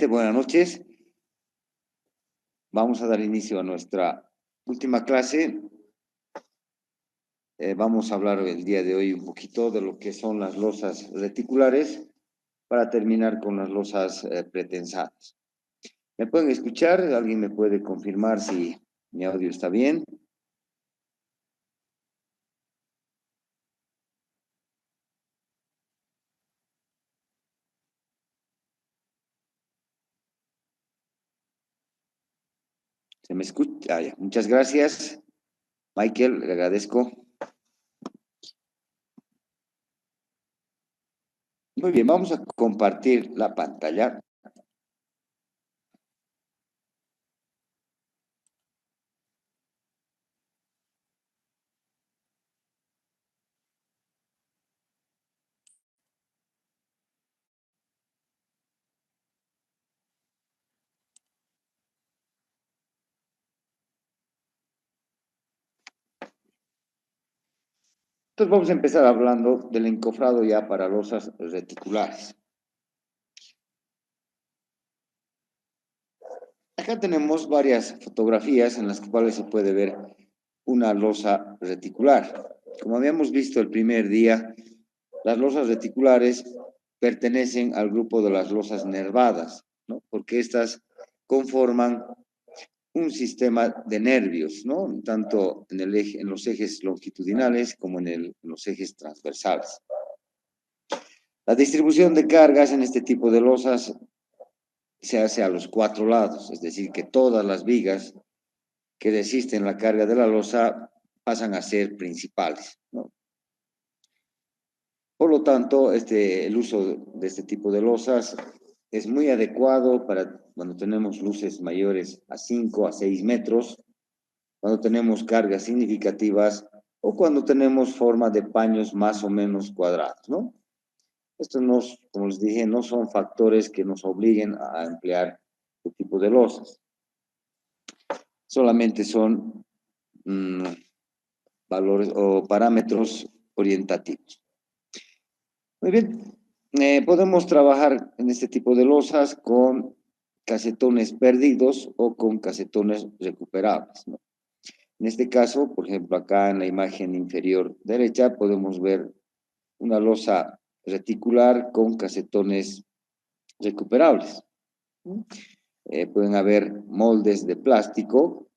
nuevamente, buenas noches. Vamos a dar inicio a nuestra última clase. Vamos a hablar el día de hoy un poquito de lo que son las losas reticulares para terminar con las losas pretensadas. ¿Me pueden escuchar? ¿Alguien me puede confirmar si mi audio está bien? ¿Se me escucha? Ya. Muchas gracias. Michael, le agradezco. Muy bien, vamos a compartir la pantalla. Entonces vamos a empezar hablando del encofrado ya para losas reticulares. Acá tenemos varias fotografías en las cuales se puede ver una losa reticular. Como habíamos visto el primer día, las losas reticulares pertenecen al grupo de las losas nervadas, ¿no? Porque estas conforman un sistema de nervios, ¿no? Tanto en los ejes longitudinales como en los ejes transversales. La distribución de cargas en este tipo de losas se hace a los 4 lados, es decir, que todas las vigas que resisten la carga de la losa pasan a ser principales, ¿no? Por lo tanto, el uso de este tipo de losas es muy adecuado para cuando tenemos luces mayores a 5 a 6 metros, cuando tenemos cargas significativas o cuando tenemos forma de paños más o menos cuadrados, ¿no? Estos, no, como les dije, no son factores que nos obliguen a emplear este tipo de losas. Solamente son valores o parámetros orientativos. Muy bien, podemos trabajar en este tipo de losas con casetones perdidos o con casetones recuperables, ¿no? En este caso, por ejemplo, acá en la imagen inferior derecha podemos ver una losa reticular con casetones recuperables. Pueden haber moldes de plástico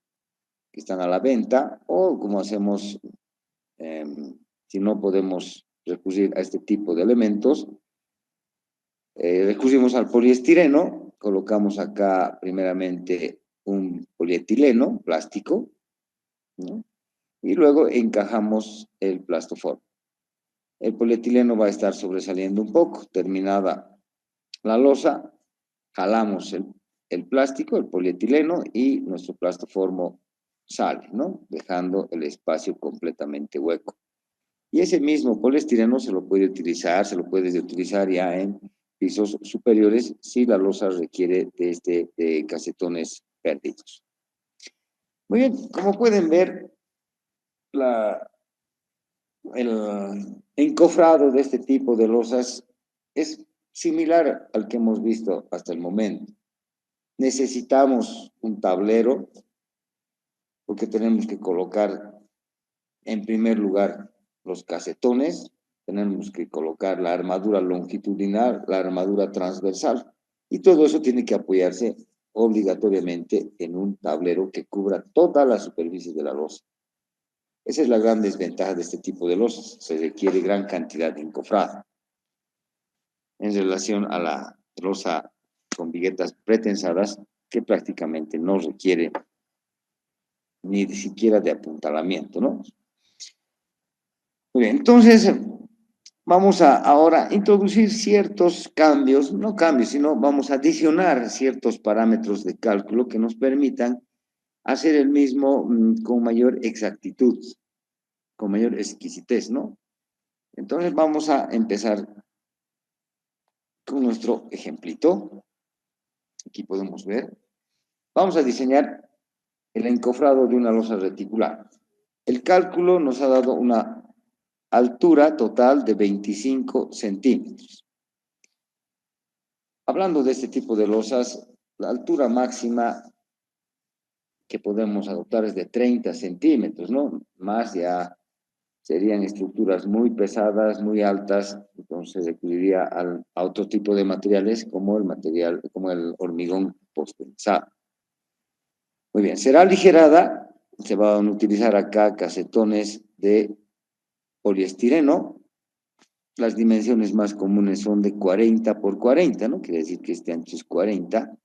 que están a la venta o como hacemos, si no podemos recurrir a este tipo de elementos, recurrimos al poliestireno, colocamos acá primeramente un polietileno plástico, ¿no? Y luego encajamos el plastoform. El polietileno va a estar sobresaliendo un poco, terminada la losa, jalamos el plástico, el polietileno y nuestro plastoformo sale, ¿no? Dejando el espacio completamente hueco. Y ese mismo poliestireno se lo puedes utilizar ya en pisos superiores si la losa requiere de casetones perdidos. Muy bien, como pueden ver, el encofrado de este tipo de losas es similar al que hemos visto hasta el momento. Necesitamos un tablero porque tenemos que colocar en primer lugar los casetones, tenemos que colocar la armadura longitudinal, la armadura transversal, y todo eso tiene que apoyarse obligatoriamente en un tablero que cubra toda la superficie de la losa. Esa es la gran desventaja de este tipo de losas, se requiere gran cantidad de encofrado en relación a la losa con viguetas pretensadas que prácticamente no requiere ni siquiera de apuntalamiento, ¿no? Muy bien, entonces vamos a ahora introducir ciertos cambios, no cambios, sino vamos a adicionar ciertos parámetros de cálculo que nos permitan hacer el mismo con mayor exactitud, con mayor exquisitez, ¿no? Entonces vamos a empezar con nuestro ejemplito. Aquí podemos ver. Vamos a diseñar el encofrado de una losa reticular. El cálculo nos ha dado una altura total de 25 centímetros. Hablando de este tipo de losas, la altura máxima que podemos adoptar es de 30 centímetros, ¿no? Más ya serían estructuras muy pesadas, muy altas, entonces recurriría a otro tipo de materiales como como el hormigón post-tensado. Muy bien, será aligerada, se van a utilizar acá casetones de poliestireno. Las dimensiones más comunes son de 40 por 40, ¿no? Quiere decir que este ancho es 40,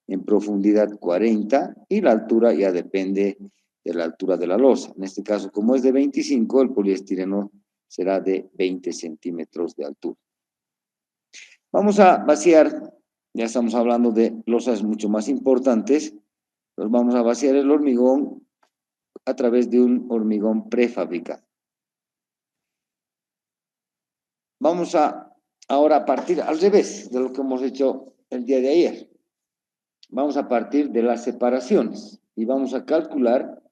en profundidad 40, y la altura ya depende de la altura de la losa. En este caso, como es de 25, el poliestireno será de 20 centímetros de altura. Vamos a vaciar, ya estamos hablando de losas mucho más importantes, pues vamos a vaciar el hormigón a través de un hormigón prefabricado. Vamos a ahora partir al revés de lo que hemos hecho el día de ayer. Vamos a partir de las separaciones y vamos a calcular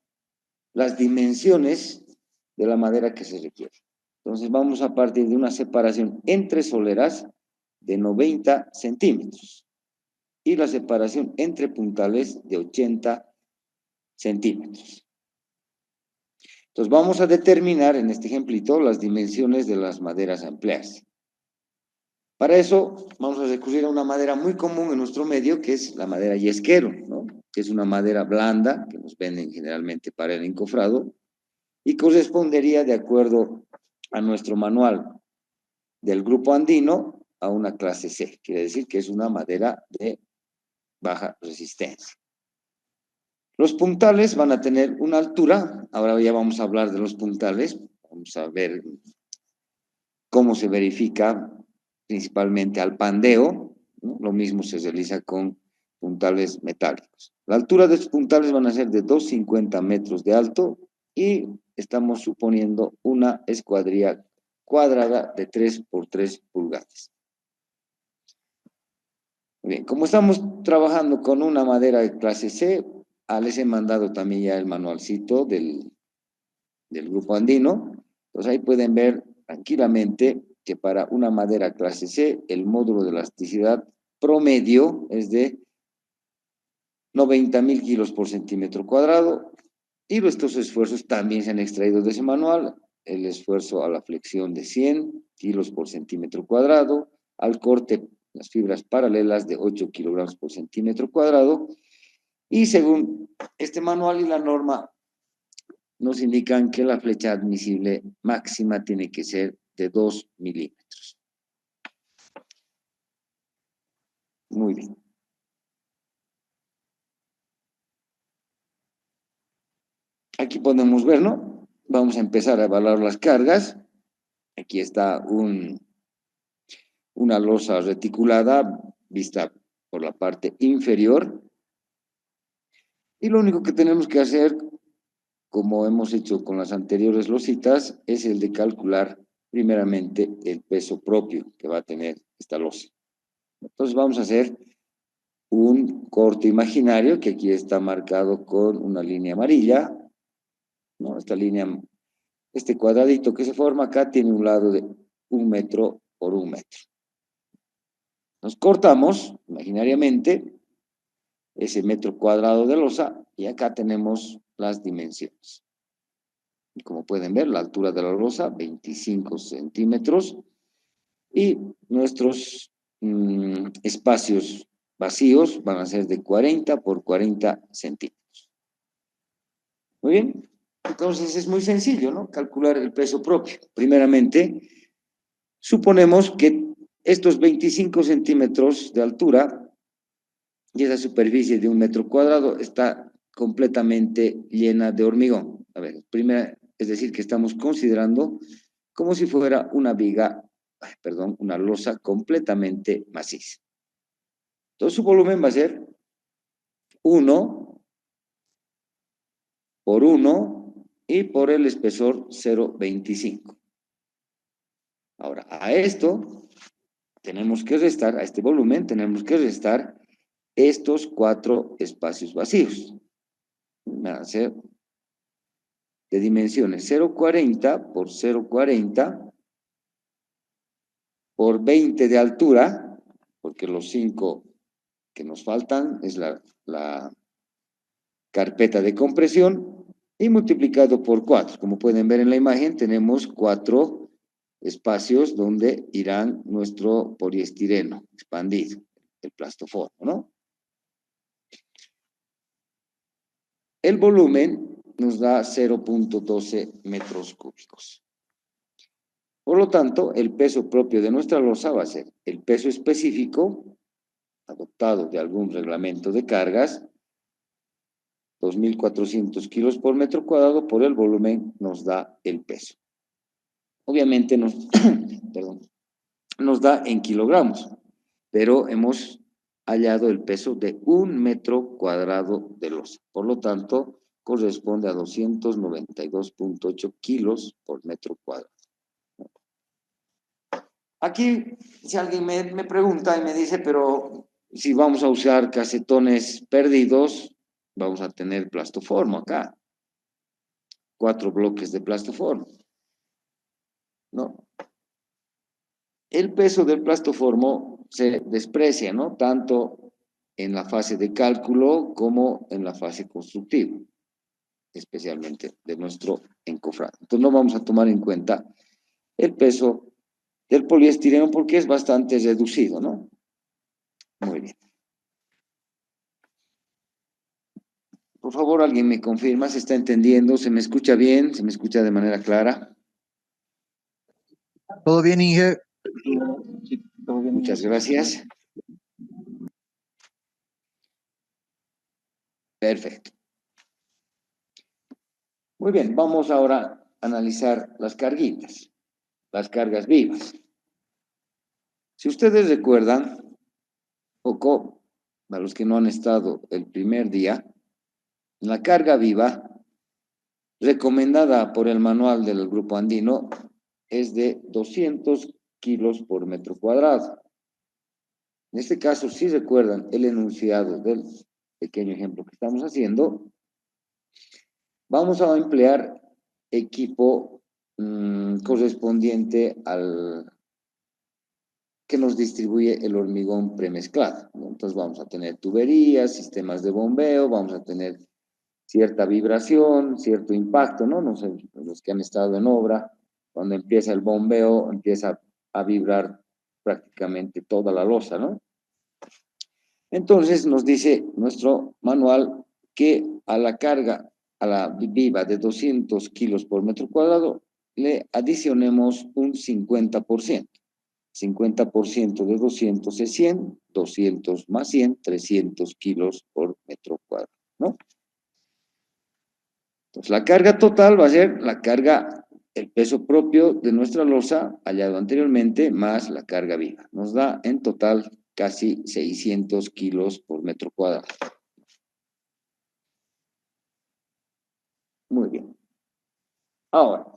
las dimensiones de la madera que se requiere. Entonces vamos a partir de una separación entre soleras de 90 centímetros y la separación entre puntales de 80 centímetros. Entonces vamos a determinar en este ejemplito las dimensiones de las maderas a emplearse. Para eso vamos a recurrir a una madera muy común en nuestro medio, que es la madera yesquero, ¿no? Que es una madera blanda que nos venden generalmente para el encofrado y correspondería, de acuerdo a nuestro manual del grupo andino, a una clase C. Quiere decir que es una madera de baja resistencia. Los puntales van a tener una altura, ahora ya vamos a hablar de los puntales, vamos a ver cómo se verifica principalmente al pandeo, ¿no? Lo mismo se realiza con puntales metálicos. La altura de estos puntales van a ser de 2,50 metros de alto y estamos suponiendo una escuadrilla cuadrada de 3 por 3 pulgadas. Bien, como estamos trabajando con una madera de clase C, les he mandado también ya el manualcito del grupo andino, pues ahí pueden ver tranquilamente que para una madera clase C, el módulo de elasticidad promedio es de 90.000 kilos por centímetro cuadrado, y estos esfuerzos también se han extraído de ese manual, el esfuerzo a la flexión de 100 kilos por centímetro cuadrado, al corte, las fibras paralelas de 8 kilogramos por centímetro cuadrado, y según este manual y la norma, nos indican que la flecha admisible máxima tiene que ser de 2 milímetros. Muy bien. Aquí podemos ver, ¿no? Vamos a empezar a evaluar las cargas. Aquí está una losa reticulada vista por la parte inferior. Y lo único que tenemos que hacer, como hemos hecho con las anteriores lositas, es el de calcular primeramente el peso propio que va a tener esta losa. Entonces vamos a hacer un corte imaginario que aquí está marcado con una línea amarilla, ¿no? Esta línea, este cuadradito que se forma acá tiene un lado de 1 metro por 1 metro. Nos cortamos imaginariamente ese metro cuadrado de losa y acá tenemos las dimensiones. Y como pueden ver, la altura de la losa, 25 centímetros, y nuestros espacios vacíos van a ser de 40 por 40 centímetros. Muy bien, entonces es muy sencillo, ¿no? Calcular el peso propio. Primeramente, suponemos que estos 25 centímetros de altura y esa superficie de 1 metro cuadrado está completamente llena de hormigón. A ver, primera, es decir, que estamos considerando como si fuera una viga, perdón, una losa completamente maciza. Entonces su volumen va a ser 1 por 1 y por el espesor 0,25. Ahora, a esto tenemos que restar, a este volumen tenemos que restar estos 4 espacios vacíos. Van a ser de dimensiones 0,40 por 0,40 por 20 de altura, porque los 5 que nos faltan es la carpeta de compresión, y multiplicado por 4. Como pueden ver en la imagen, tenemos 4 espacios donde irán nuestro poliestireno expandido, el plastoformo, ¿no? El volumen nos da 0.12 metros cúbicos. Por lo tanto, el peso propio de nuestra losa va a ser el peso específico adoptado de algún reglamento de cargas, 2.400 kilos por metro cuadrado, por el volumen nos da el peso. Obviamente perdón, nos da en kilogramos, pero hemos hallado el peso de 1 metro cuadrado de losa. Por lo tanto, corresponde a 292.8 kilos por metro cuadrado. Aquí, si alguien me pregunta y me dice, pero si vamos a usar casetones perdidos, vamos a tener plastoformo acá. 4 bloques de plastoformo, ¿no? El peso del plastoformo se desprecia, ¿no? Tanto en la fase de cálculo como en la fase constructiva, especialmente de nuestro encofrado. Entonces no vamos a tomar en cuenta el peso del poliestireno porque es bastante reducido, ¿no? Muy bien. Por favor, alguien me confirma, ¿se está entendiendo? ¿Se me escucha bien? ¿Se me escucha de manera clara? ¿Todo bien, Inge? Sí, todo bien. Muchas gracias. Perfecto. Muy bien, vamos ahora a analizar las carguitas, las cargas vivas. Si ustedes recuerdan, poco, a los que no han estado el primer día, la carga viva recomendada por el manual del Grupo Andino es de 200 kilos por metro cuadrado. En este caso, si recuerdan el enunciado del pequeño ejemplo que estamos haciendo, vamos a emplear equipo correspondiente al que nos distribuye el hormigón premezclado, ¿no? Entonces vamos a tener tuberías, sistemas de bombeo, vamos a tener cierta vibración, cierto impacto, ¿no? No sé, los que han estado en obra, cuando empieza el bombeo, empieza a vibrar prácticamente toda la losa, ¿no? Entonces nos dice nuestro manual que a la carga, a la viva de 200 kilos por metro cuadrado, le adicionemos un 50%. 50% de 200 es 100, 200 más 100, 300 kilos por metro cuadrado, ¿no? Entonces, la carga total va a ser la carga, el peso propio de nuestra losa, hallado anteriormente, más la carga viva. Nos da en total casi 600 kilos por metro cuadrado. Muy bien. Ahora,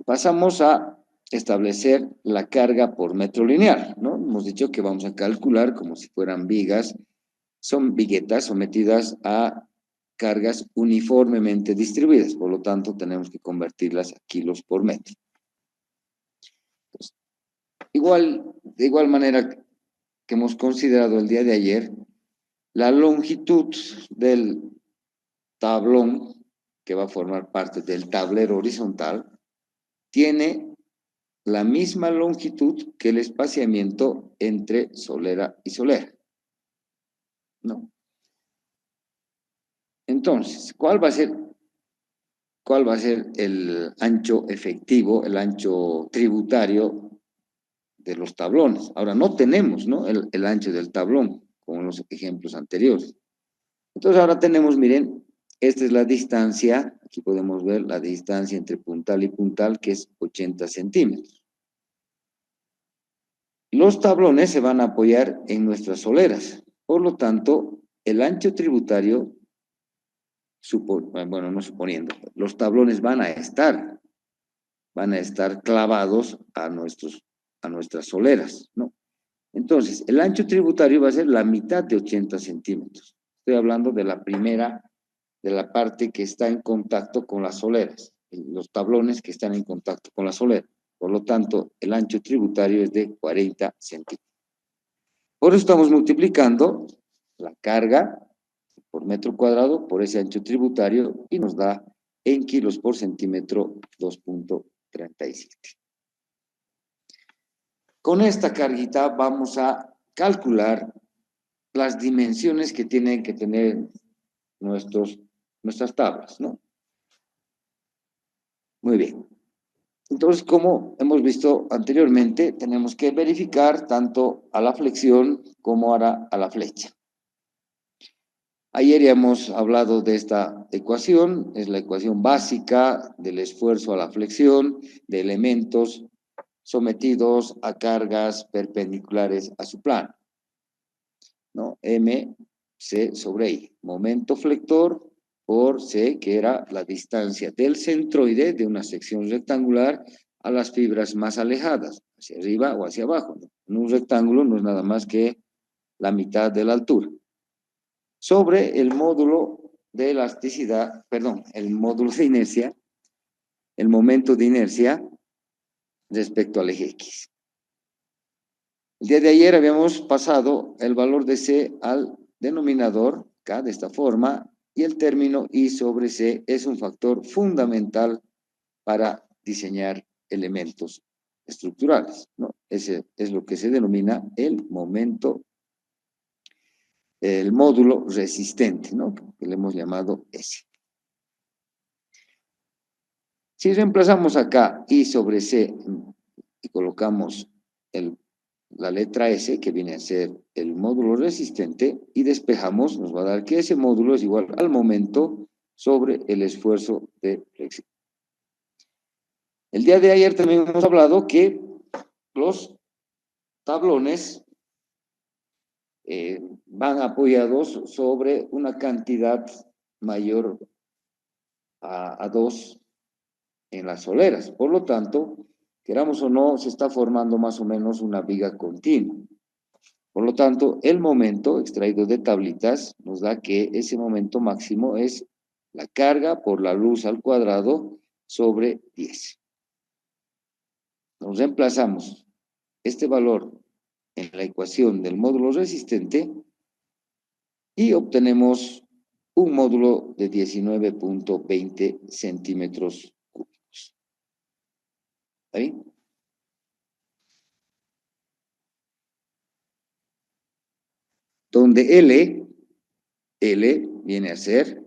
pasamos a establecer la carga por metro lineal, ¿no? Hemos dicho que vamos a calcular como si fueran vigas, son viguetas sometidas a cargas uniformemente distribuidas, por lo tanto tenemos que convertirlas a kilos por metro. Entonces, de igual manera que hemos considerado el día de ayer, la longitud del tablón que va a formar parte del tablero horizontal tiene la misma longitud que el espaciamiento entre solera y solera, ¿no? Entonces, ¿cuál va a ser el ancho efectivo, el ancho tributario de los tablones? Ahora, no tenemos, ¿no?, el ancho del tablón, como en los ejemplos anteriores. Entonces, ahora tenemos, miren, esta es la distancia, aquí podemos ver la distancia entre puntal y puntal, que es 80 centímetros. Los tablones se van a apoyar en nuestras soleras, por lo tanto, el ancho tributario, bueno, no suponiendo, los tablones van a estar clavados a nuestras soleras, ¿no? Entonces, el ancho tributario va a ser la mitad de 80 centímetros. Estoy hablando de la parte que está en contacto con las soleras, los tablones que están en contacto con la solera. Por lo tanto, el ancho tributario es de 40 centímetros. Por eso estamos multiplicando la carga por metro cuadrado por ese ancho tributario y nos da en kilos por centímetro 2.37. Con esta carguita vamos a calcular las dimensiones que tienen que tener nuestras tablas, ¿no? Muy bien. Entonces, como hemos visto anteriormente, tenemos que verificar tanto a la flexión como ahora a la flecha. Ayer ya hemos hablado de esta ecuación, es la ecuación básica del esfuerzo a la flexión de elementos sometidos a cargas perpendiculares a su plano, ¿no? MC sobre I, momento flector por C, que era la distancia del centroide de una sección rectangular a las fibras más alejadas, hacia arriba o hacia abajo, ¿no? En un rectángulo no es nada más que la mitad de la altura. Sobre el módulo de elasticidad, perdón, el módulo de inercia, el momento de inercia respecto al eje X. El día de ayer habíamos pasado el valor de C al denominador, K, de esta forma, y el término I sobre C es un factor fundamental para diseñar elementos estructurales, ¿no? Ese es lo que se denomina el momento, el módulo resistente, ¿no? Que le hemos llamado S. Si reemplazamos acá I sobre C y colocamos la letra S, que viene a ser el módulo resistente, y despejamos, nos va a dar que ese módulo es igual al momento sobre el esfuerzo de flexión. El día de ayer también hemos hablado que los tablones van apoyados sobre una cantidad mayor a 2 en las soleras. Por lo tanto, queramos o no, se está formando más o menos una viga continua. Por lo tanto, el momento extraído de tablitas nos da que ese momento máximo es la carga por la luz al cuadrado sobre 10. Nos reemplazamos este valor en la ecuación del módulo resistente y obtenemos un módulo de 19.20 centímetros cúbicos. ¿Está bien? Donde L viene a ser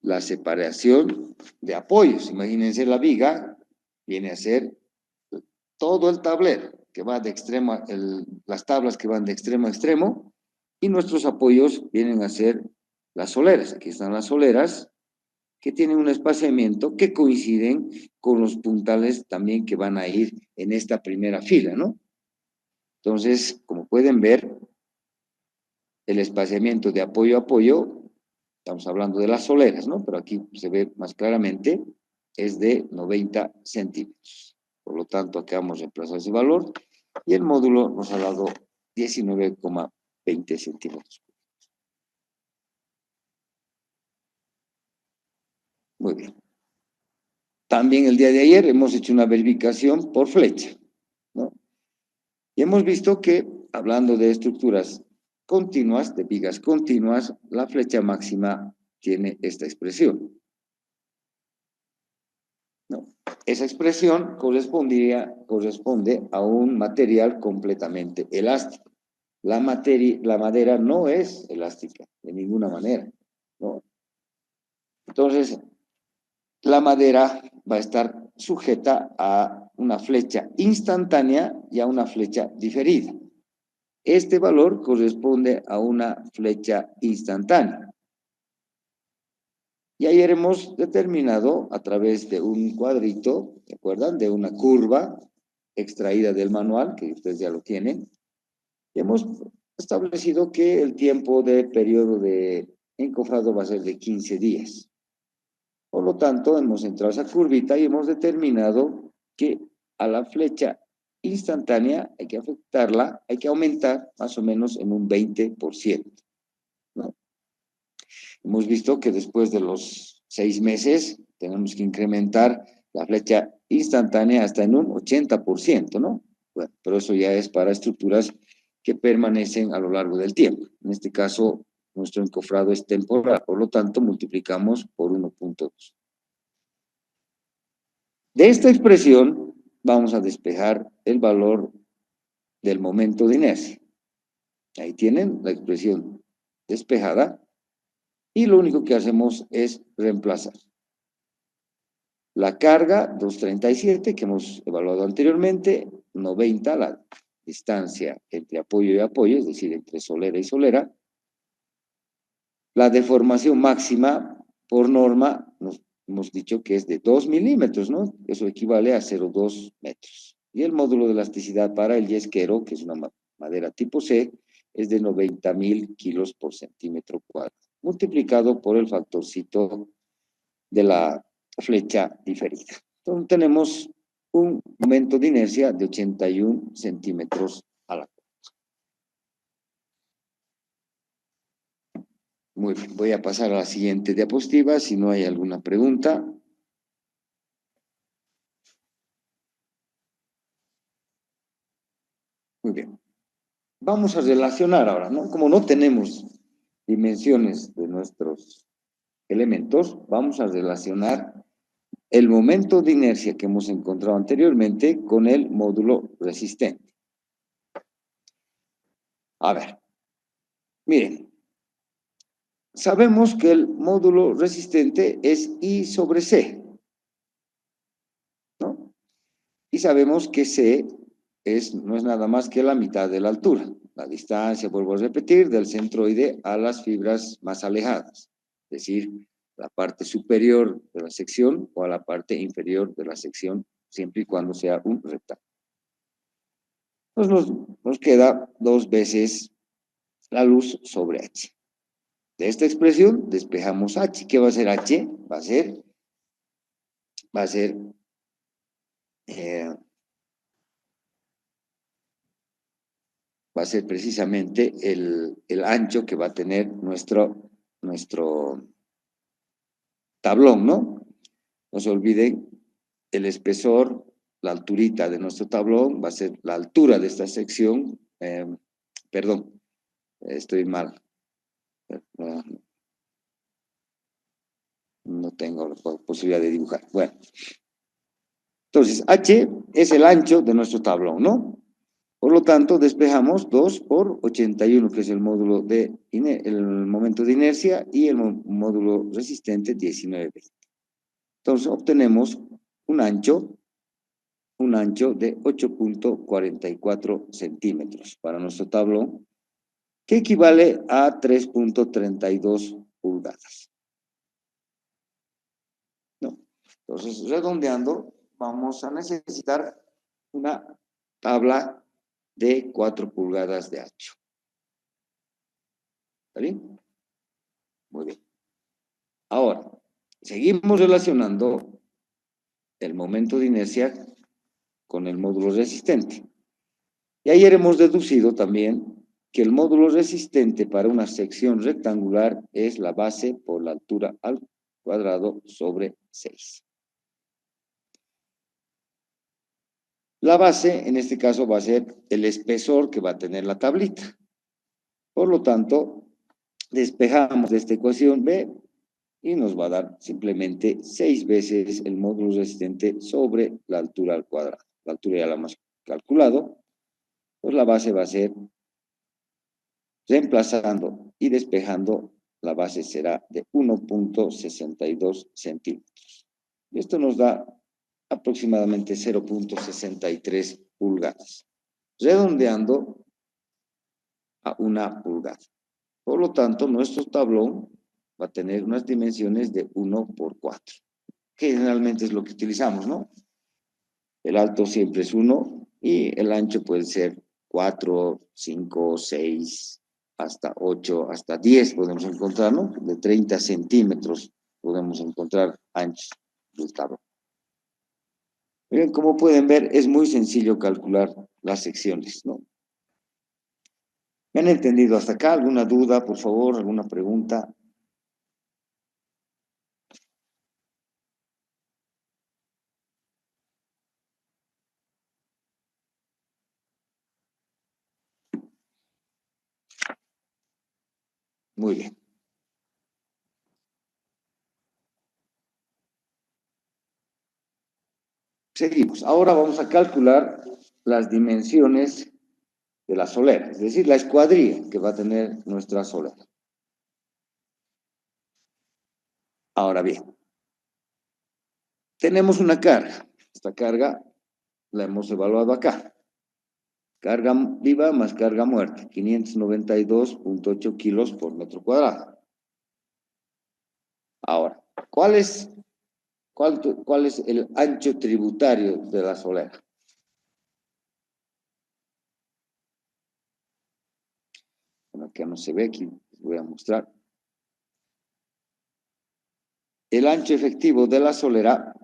la separación de apoyos. Imagínense la viga, viene a ser todo el tablero, que va de extremo, las tablas que van de extremo a extremo, y nuestros apoyos vienen a ser las soleras. Aquí están las soleras, que tienen un espaciamiento que coinciden con los puntales también que van a ir en esta primera fila, ¿no? Entonces, como pueden ver, el espaciamiento de apoyo a apoyo, estamos hablando de las soleras, ¿no? Pero aquí se ve más claramente, es de 90 centímetros. Por lo tanto, acá vamos a reemplazar ese valor y el módulo nos ha dado 19.20 centímetros. Muy bien. También el día de ayer hemos hecho una verificación por flecha, ¿no? Y hemos visto que, hablando de estructuras continuas, de vigas continuas, la flecha máxima tiene esta expresión, ¿no? Esa expresión corresponde a un material completamente elástico. La madera no es elástica de ninguna manera, ¿no? Entonces, la madera va a estar sujeta a una flecha instantánea y a una flecha diferida. Este valor corresponde a una flecha instantánea. Y ayer hemos determinado a través de un cuadrito, ¿se acuerdan? De una curva extraída del manual, que ustedes ya lo tienen. Y hemos establecido que el tiempo de periodo de encofrado va a ser de 15 días. Por lo tanto, hemos entrado a esa curvita y hemos determinado que a la flecha instantánea hay que afectarla, hay que aumentar más o menos en un 20%, ¿no? Hemos visto que después de los 6 meses tenemos que incrementar la flecha instantánea hasta en un 80%, ¿no? Bueno, pero eso ya es para estructuras que permanecen a lo largo del tiempo. En este caso, nuestro encofrado es temporal, por lo tanto, multiplicamos por 1.2. De esta expresión, vamos a despejar el valor del momento de inercia. Ahí tienen la expresión despejada, y lo único que hacemos es reemplazar. La carga, 237, que hemos evaluado anteriormente, 90, la distancia entre apoyo y apoyo, es decir, entre solera y solera. La deformación máxima, por norma, nos hemos dicho que es de 2 milímetros, ¿no? Eso equivale a 0,2 metros. Y el módulo de elasticidad para el yesquero, que es una madera tipo C, es de 90.000 kilos por centímetro cuadrado, multiplicado por el factorcito de la flecha diferida. Entonces tenemos un momento de inercia de 81 centímetros a la cuarta. Muy bien, voy a pasar a la siguiente diapositiva, si no hay alguna pregunta. Muy bien. Vamos a relacionar ahora, ¿no? Como no tenemos dimensiones de nuestros elementos, vamos a relacionar el momento de inercia que hemos encontrado anteriormente con el módulo resistente. A ver, miren, sabemos que el módulo resistente es I sobre C, ¿no? Y sabemos que C no es nada más que la mitad de la altura, la distancia, vuelvo a repetir, del centroide a las fibras más alejadas, es decir, la parte superior de la sección o a la parte inferior de la sección, siempre y cuando sea un rectángulo. Entonces nos queda 2 veces la luz sobre H. De esta expresión despejamos H. ¿Qué va a ser H? Va a ser precisamente el ancho que va a tener nuestro tablón, ¿no? No se olviden, el espesor, la alturita de nuestro tablón va a ser la altura de esta sección, perdón, estoy mal, no tengo la posibilidad de dibujar. Bueno, entonces H es el ancho de nuestro tablón, ¿no? Por lo tanto, despejamos 2 por 81, que es el módulo el momento de inercia, y el módulo resistente 19,20. Entonces, obtenemos un ancho de 8.44 centímetros para nuestro tablón, que equivale a 3.32 pulgadas. ¿No? Entonces, redondeando, vamos a necesitar una tabla de 4 pulgadas de ancho. ¿Está bien? Muy bien. Ahora, seguimos relacionando el momento de inercia con el módulo resistente. Y ayer hemos deducido también que el módulo resistente para una sección rectangular es la base por la altura al cuadrado sobre 6. La base, en este caso, va a ser el espesor que va a tener la tablita. Por lo tanto, despejamos de esta ecuación B y nos va a dar simplemente 6 veces el módulo resistente sobre la altura al cuadrado. La altura ya la hemos calculado, pues la base va a ser, reemplazando y despejando, la base será de 1.62 centímetros. Y esto nos da aproximadamente 0.63 pulgadas, redondeando a 1 pulgada. Por lo tanto, nuestro tablón va a tener unas dimensiones de 1 por 4, que generalmente es lo que utilizamos, ¿no? El alto siempre es 1 y el ancho puede ser 4, 5, 6, hasta 8, hasta 10 podemos encontrar, ¿no? De 30 centímetros podemos encontrar anchos del tablón. Miren, como pueden ver, es muy sencillo calcular las secciones, ¿no? ¿Me han entendido hasta acá? ¿Alguna duda, por favor? ¿Alguna pregunta? Muy bien. Seguimos. Ahora vamos a calcular las dimensiones de la solera, es decir, la escuadrilla que va a tener nuestra solera. Ahora bien, tenemos una carga. Esta carga la hemos evaluado acá. Carga viva más carga muerta, 592.8 kilos por metro cuadrado. Ahora, ¿cuál es el ancho tributario de la solera? Bueno, acá no se ve, aquí les voy a mostrar. El ancho efectivo de la solera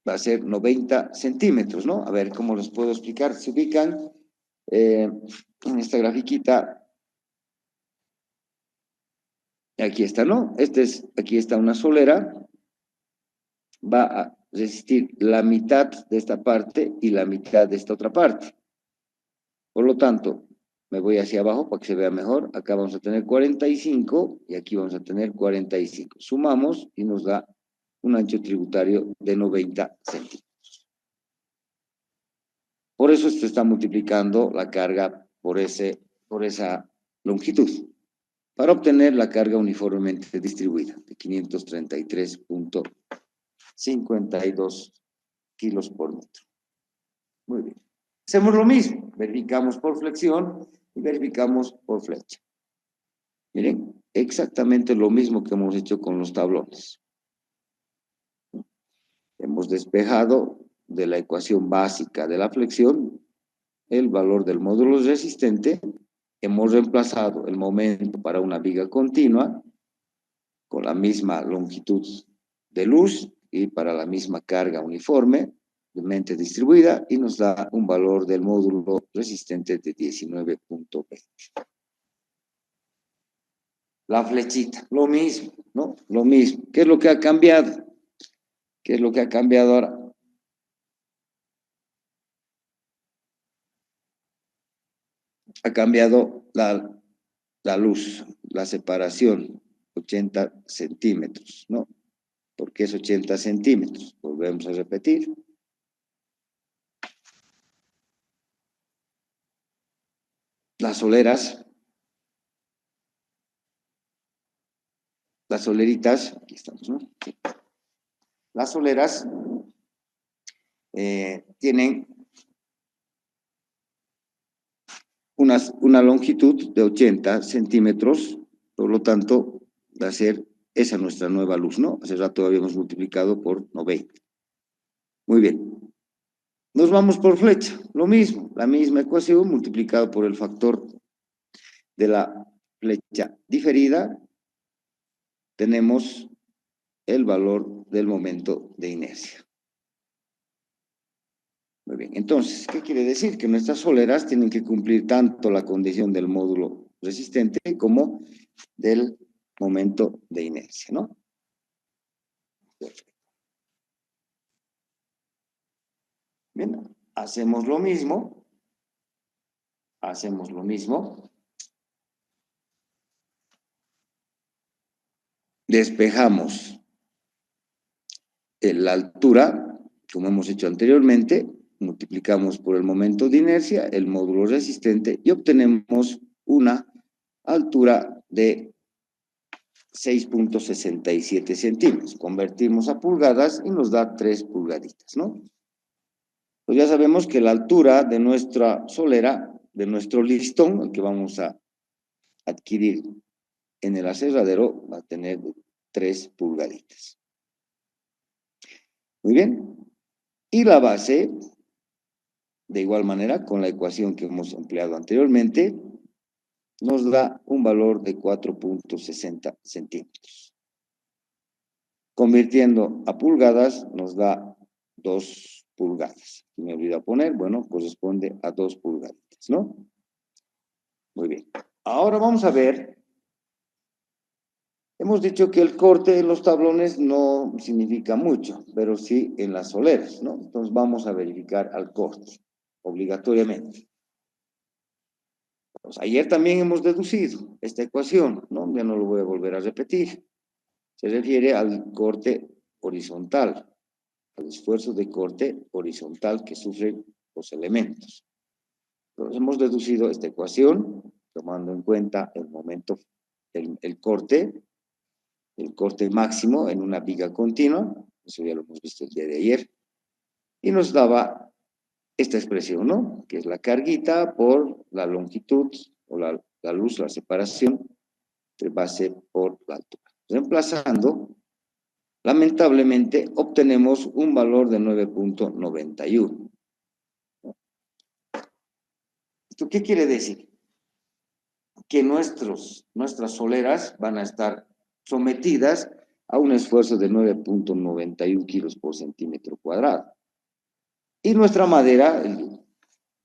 va a ser 90 centímetros, ¿no? A ver, ¿cómo les puedo explicar? Se ubican en esta grafiquita. Aquí está, ¿no? Aquí está una solera. Va a resistir la mitad de esta parte y la mitad de esta otra parte. Por lo tanto, me voy hacia abajo para que se vea mejor. Acá vamos a tener 45 y aquí vamos a tener 45. Sumamos y nos da un ancho tributario de 90 centímetros. Por eso se está multiplicando la carga por esa longitud, para obtener la carga uniformemente distribuida de 533.52 kilos por metro. Muy bien. Hacemos lo mismo, verificamos por flexión y verificamos por flecha. Miren, exactamente lo mismo que hemos hecho con los tablones. Hemos despejado de la ecuación básica de la flexión el valor del módulo resistente. Hemos reemplazado el momento para una viga continua con la misma longitud de luz y para la misma carga uniformemente distribuida, y nos da un valor del módulo resistente de 19.20. La flechita, lo mismo, ¿no? Lo mismo. ¿Qué es lo que ha cambiado? ¿Qué es lo que ha cambiado ahora? Ha cambiado la luz, la separación, 80 centímetros, ¿no? ¿Por qué es 80 centímetros? Volvemos a repetir. Las soleritas, aquí estamos, ¿no? Sí. Las soleras tienen una longitud de 80 centímetros, por lo tanto, va a ser esa nuestra nueva luz, ¿no? Hace rato habíamos multiplicado por 90. Muy bien. Nos vamos por flecha, lo mismo, la misma ecuación multiplicado por el factor de la flecha diferida, tenemos el valor del momento de inercia. Muy bien, entonces, ¿qué quiere decir? Que nuestras soleras tienen que cumplir tanto la condición del módulo resistente como del momento de inercia, ¿no? Perfecto. Bien, hacemos lo mismo. Despejamos la altura, como hemos hecho anteriormente, multiplicamos por el momento de inercia, el módulo resistente, y obtenemos una altura de 6.67 centímetros. Convertimos a pulgadas y nos da 3 pulgaditas, ¿no? Pues ya sabemos que la altura de nuestra solera, de nuestro listón, el que vamos a adquirir en el aserradero, va a tener 3 pulgaditas. Muy bien. Y la base, de igual manera, con la ecuación que hemos empleado anteriormente, nos da un valor de 4.60 centímetros. Convirtiendo a pulgadas, nos da 2 pulgadas. Si me olvido poner, bueno, corresponde a 2 pulgaditas, ¿no? Muy bien. Ahora vamos a ver. Hemos dicho que el corte en los tablones no significa mucho, pero sí en las soleras, ¿no? Entonces vamos a verificar al corte, obligatoriamente. Pues ayer también hemos deducido esta ecuación, ¿no? Ya no lo voy a volver a repetir. Se refiere al corte horizontal, al esfuerzo de corte horizontal que sufren los elementos. Entonces, hemos deducido esta ecuación tomando en cuenta el momento, el corte máximo en una viga continua, eso ya lo hemos visto el día de ayer, y nos daba esta expresión, ¿no? Que es la carguita por la longitud, o la luz, la separación de base por la altura. Reemplazando, lamentablemente, obtenemos un valor de 9.91. ¿Esto qué quiere decir? Que nuestras soleras van a estar sometidas a un esfuerzo de 9.91 kilos por centímetro cuadrado. Y nuestra madera,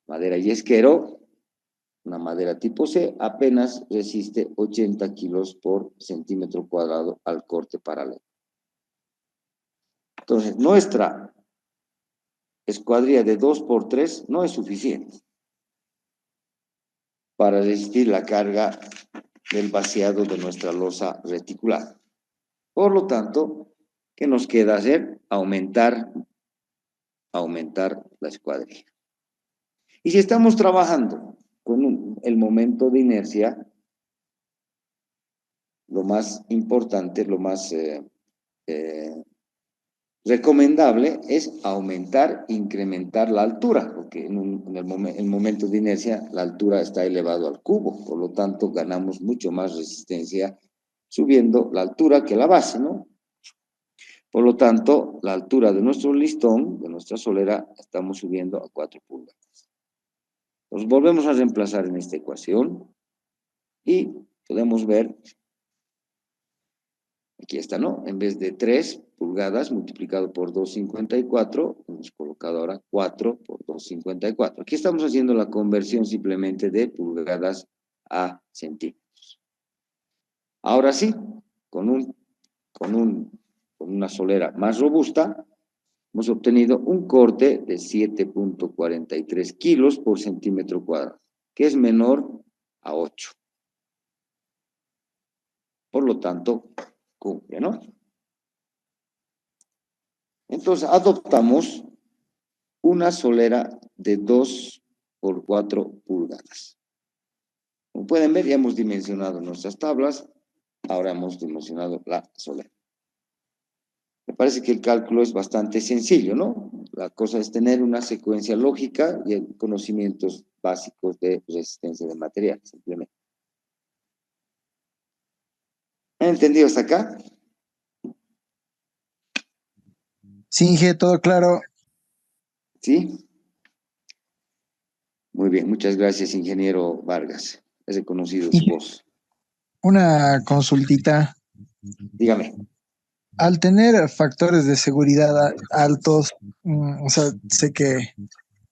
madera yesquero, una madera tipo C, apenas resiste 80 kilos por centímetro cuadrado al corte paralelo. Entonces, nuestra escuadrilla de 2x3 no es suficiente para resistir la carga del vaciado de nuestra losa reticular. Por lo tanto, ¿qué nos queda hacer? Aumentar la escuadrilla. Y si estamos trabajando con el momento de inercia, lo más importante, lo más recomendable es incrementar la altura, porque en el momento de inercia la altura está elevado al cubo, por lo tanto ganamos mucho más resistencia subiendo la altura que la base, ¿no? Por lo tanto, la altura de nuestro listón, de nuestra solera, estamos subiendo a 4 pulgadas. Nos volvemos a reemplazar en esta ecuación y podemos ver, aquí está, ¿no? En vez de 3 pulgadas multiplicado por 2,54, hemos colocado ahora 4 por 2,54. Aquí estamos haciendo la conversión simplemente de pulgadas a centímetros. Ahora sí, con una solera más robusta, hemos obtenido un corte de 7.43 kilos por centímetro cuadrado, que es menor a 8. Por lo tanto, cumple, ¿no? Entonces, adoptamos una solera de 2 por 4 pulgadas. Como pueden ver, ya hemos dimensionado nuestras tablas, ahora hemos dimensionado la solera. Me parece que el cálculo es bastante sencillo, ¿no? La cosa es tener una secuencia lógica y conocimientos básicos de resistencia de material, simplemente. ¿Han entendido hasta acá? Sí, Inge, todo claro. ¿Sí? Muy bien, muchas gracias, ingeniero Vargas. He reconocido su voz. Una consultita. Dígame. Al tener factores de seguridad altos, o sea, sé que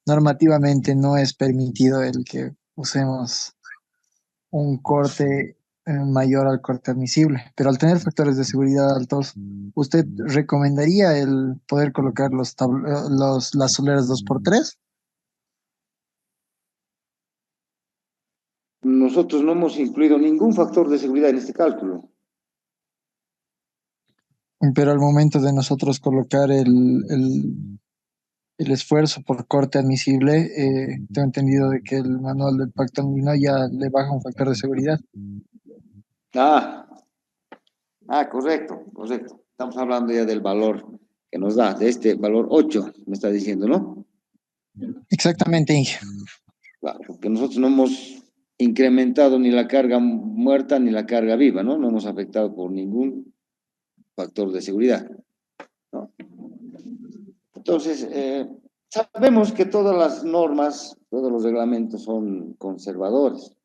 normativamente no es permitido el que usemos un corte mayor al corte admisible, pero al tener factores de seguridad altos, ¿usted recomendaría el poder colocar las soleras 2x3? Nosotros no hemos incluido ningún factor de seguridad en este cálculo. Pero al momento de nosotros colocar el esfuerzo por corte admisible, tengo entendido de que el manual del pacto andino ya le baja un factor de seguridad. Correcto. Estamos hablando ya del valor que nos da, de este valor 8, me está diciendo, ¿no? Exactamente, Inge. Claro, porque nosotros no hemos incrementado ni la carga muerta ni la carga viva, ¿no? No hemos afectado por ningún factor de seguridad, ¿no? Entonces, sabemos que todas las normas, todos los reglamentos son conservadores,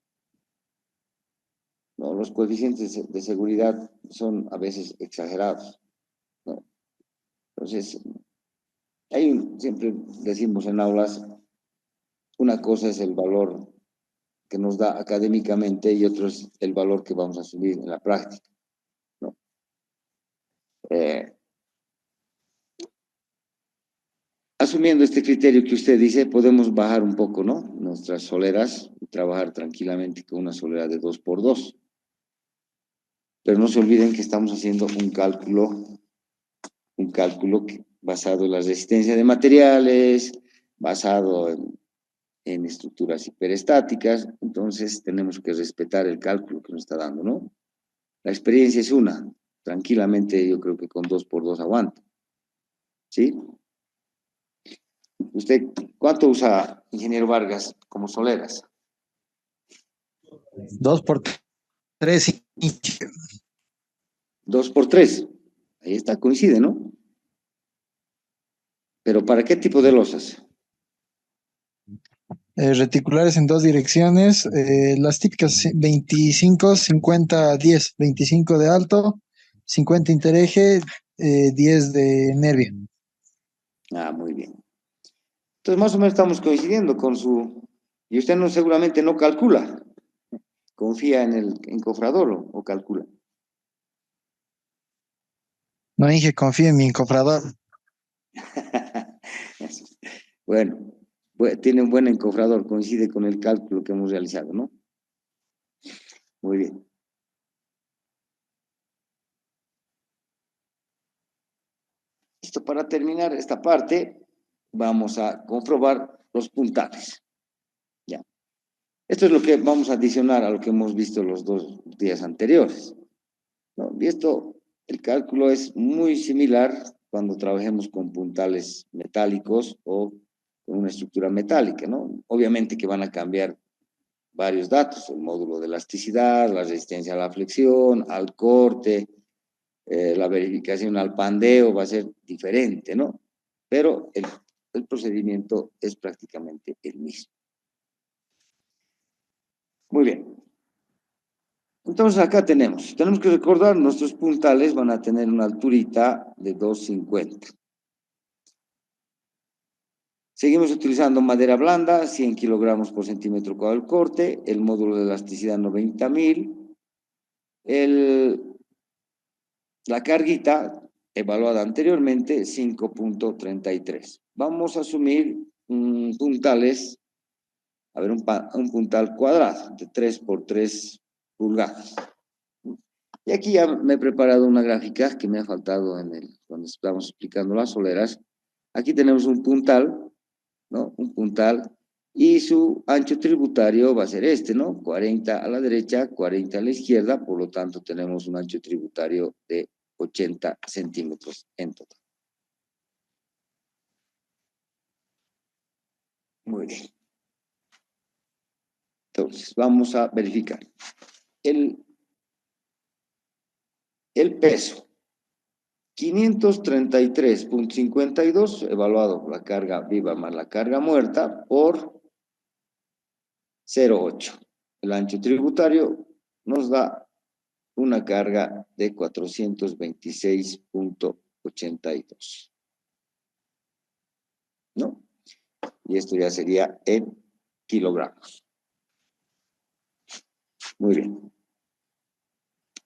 ¿no? Los coeficientes de seguridad son a veces exagerados, ¿no? Entonces, siempre decimos en aulas, una cosa es el valor que nos da académicamente y otro es el valor que vamos a asumir en la práctica, ¿no? asumiendo este criterio que usted dice, podemos bajar un poco, ¿no? Nuestras soleras y trabajar tranquilamente con una solera de 2x2. Pero no se olviden que estamos haciendo un cálculo basado en la resistencia de materiales, basado en estructuras hiperestáticas, entonces tenemos que respetar el cálculo que nos está dando, ¿no? La experiencia es una, tranquilamente yo creo que con 2x2 aguanta, ¿sí? ¿Usted cuánto usa, ingeniero Vargas, como soleras? 2x3. 2x3, ahí está, coincide, ¿no? Pero ¿para qué tipo de losas? Reticulares en dos direcciones, las típicas 25, 50, 10, 25 de alto, 50 intereje, 10 de nervio. Ah, muy bien. Entonces más o menos estamos coincidiendo con su... Y usted no, seguramente no calcula, confía en el encofrador o calcula. No dije confío en mi encofrador. Bueno, tiene un buen encofrador, coincide con el cálculo que hemos realizado, ¿no? Muy bien. Listo, para terminar esta parte, vamos a comprobar los puntales. Ya. Esto es lo que vamos a adicionar a lo que hemos visto los 2 días anteriores, ¿no? Y esto, el cálculo es muy similar cuando trabajemos con puntales metálicos o con una estructura metálica, ¿no? Obviamente que van a cambiar varios datos, el módulo de elasticidad, la resistencia a la flexión, al corte, la verificación al pandeo va a ser diferente, ¿no? Pero el procedimiento es prácticamente el mismo. Muy bien. Entonces acá tenemos que recordar, nuestros puntales van a tener una alturita de 250. Seguimos utilizando madera blanda, 100 kilogramos por centímetro cuadrado el corte, el módulo de elasticidad 90.000, la carguita evaluada anteriormente 5.33. Vamos a asumir puntales, a ver, un puntal cuadrado de 3x3 pulgadas. Y aquí ya me he preparado una gráfica que me ha faltado cuando estábamos explicando las soleras. Aquí tenemos un puntal, ¿no? Un puntal, y su ancho tributario va a ser este, ¿no? 40 a la derecha, 40 a la izquierda, por lo tanto tenemos un ancho tributario de 80 centímetros en total. Muy bien. Entonces, vamos a verificar. El peso, 533.52, evaluado la carga viva más la carga muerta, por 0,8. El ancho tributario nos da una carga de 426.82. ¿No? Y esto ya sería en kilogramos. Muy bien.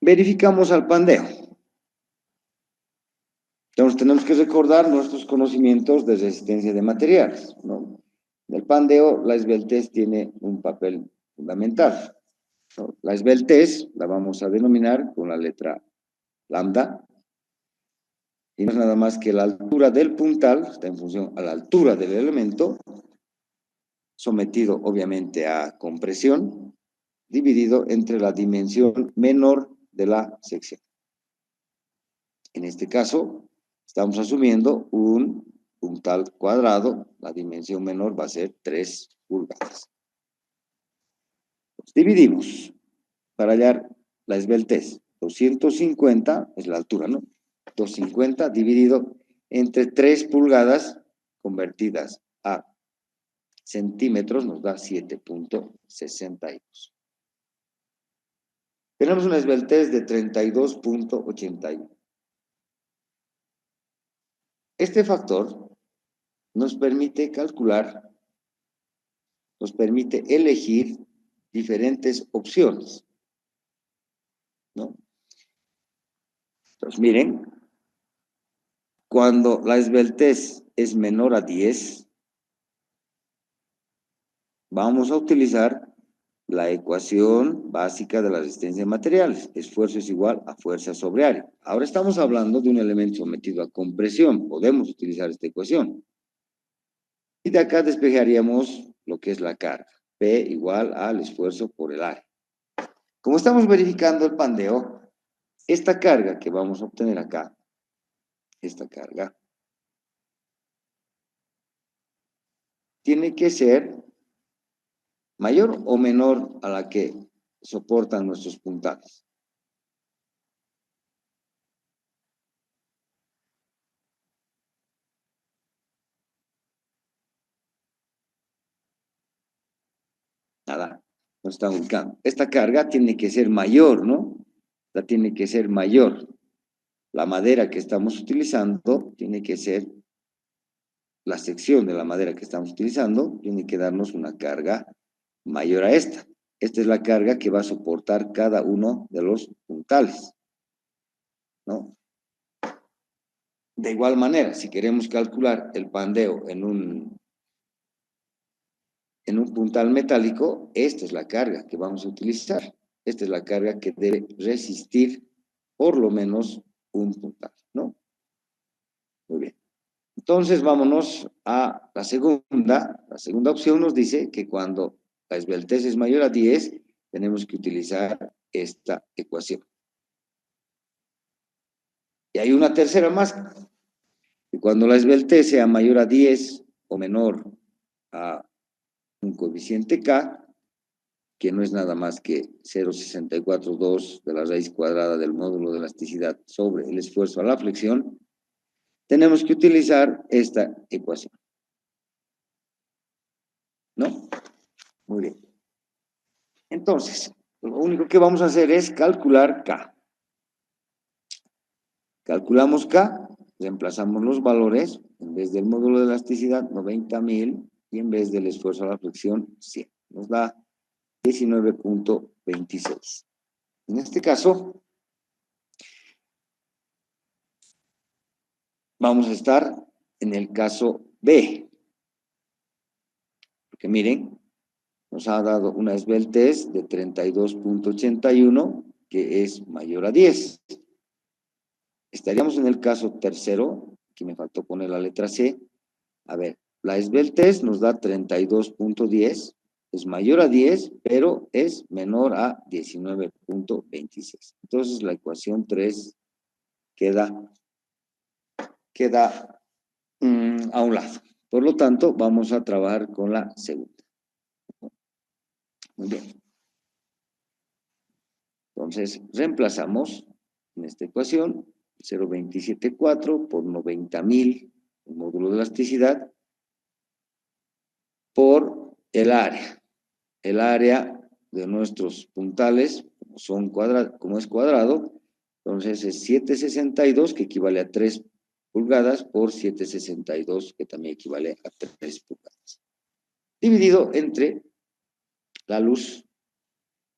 Verificamos al pandeo. Entonces tenemos que recordar nuestros conocimientos de resistencia de materiales, ¿no? En el pandeo, la esbeltez tiene un papel fundamental, ¿no? La esbeltez la vamos a denominar con la letra lambda, y no es nada más que la altura del puntal, está en función a la altura del elemento, sometido obviamente a compresión, dividido entre la dimensión menor de la sección. En este caso, estamos asumiendo un puntal cuadrado, la dimensión menor va a ser 3 pulgadas. Dividimos para hallar la esbeltez. 250 es la altura, ¿no? 250 dividido entre 3 pulgadas convertidas a centímetros nos da 7.62. Tenemos una esbeltez de 32.81. Este factor nos permite calcular, nos permite elegir diferentes opciones, ¿no? Entonces, miren, cuando la esbeltez es menor a 10, vamos a utilizar la ecuación básica de la resistencia de materiales. Esfuerzo es igual a fuerza sobre área. Ahora estamos hablando de un elemento sometido a compresión. Podemos utilizar esta ecuación. Y de acá despejaríamos lo que es la carga. P igual al esfuerzo por el área. Como estamos verificando el pandeo, esta carga que vamos a obtener acá, esta carga, tiene que ser mayor o menor a la que soportan nuestros puntales. Nada, no está ubicando. Esta carga tiene que ser mayor, ¿no? La tiene que ser mayor. La madera que estamos utilizando tiene que ser, la sección de la madera que estamos utilizando tiene que darnos una carga mayor a esta. Esta es la carga que va a soportar cada uno de los puntales, ¿no? De igual manera, si queremos calcular el pandeo en un puntal metálico, esta es la carga que vamos a utilizar. Esta es la carga que debe resistir por lo menos un puntal, ¿no? Muy bien. Entonces, vámonos a la segunda. La segunda opción nos dice que cuando la esbeltez es mayor a 10, tenemos que utilizar esta ecuación. Y hay una tercera más, que cuando la esbeltez sea mayor a 10 o menor a un coeficiente K, que no es nada más que 0,642 de la raíz cuadrada del módulo de elasticidad sobre el esfuerzo a la flexión, tenemos que utilizar esta ecuación. ¿No? Muy bien. Entonces, lo único que vamos a hacer es calcular K. Calculamos K, reemplazamos los valores, en vez del módulo de elasticidad, 90.000, y en vez del esfuerzo a la flexión, 100. Nos da 19.26. En este caso, vamos a estar en el caso B. Porque miren, nos ha dado una esbeltez de 32.81, que es mayor a 10. Estaríamos en el caso tercero, aquí me faltó poner la letra C. A ver, la esbeltez nos da 32.10, es mayor a 10, pero es menor a 19.26. Entonces la ecuación 3 queda a un lado. Por lo tanto, vamos a trabajar con la segunda. Muy bien. Entonces, reemplazamos en esta ecuación 0.274 por 90.000, el módulo de elasticidad, por el área. El área de nuestros puntales, como es cuadrado, entonces es 762, que equivale a 3 pulgadas, por 762, que también equivale a 3 pulgadas. Dividido entre la luz,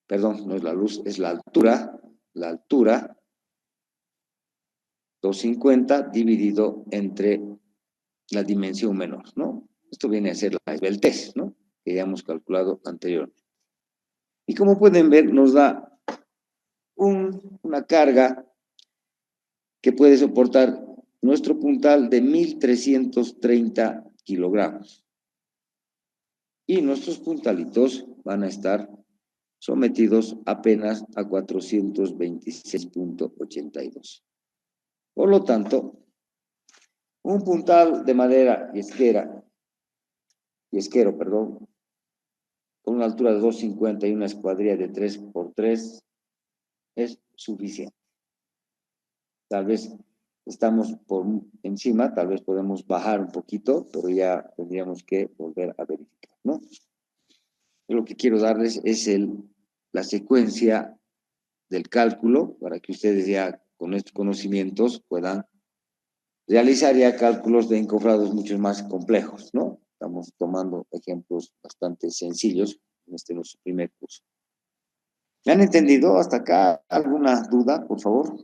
perdón, no es la luz, es la altura, 250 dividido entre la dimensión menor, ¿no? Esto viene a ser la esbeltez, ¿no? Que ya hemos calculado anteriormente. Y como pueden ver, nos da una carga que puede soportar nuestro puntal de 1.330 kilogramos. Y nuestros puntalitos van a estar sometidos apenas a 426.82. Por lo tanto, un puntal de madera yesquero, con una altura de 250 y una escuadrilla de 3x3 es suficiente. Tal vez estamos por encima, tal vez podemos bajar un poquito, pero ya tendríamos que volver a verificar, ¿no? Lo que quiero darles es la secuencia del cálculo para que ustedes ya con estos conocimientos puedan realizar ya cálculos de encofrados mucho más complejos, ¿no? Estamos tomando ejemplos bastante sencillos en este nuestro primer curso. ¿Me han entendido hasta acá? ¿Alguna duda, por favor?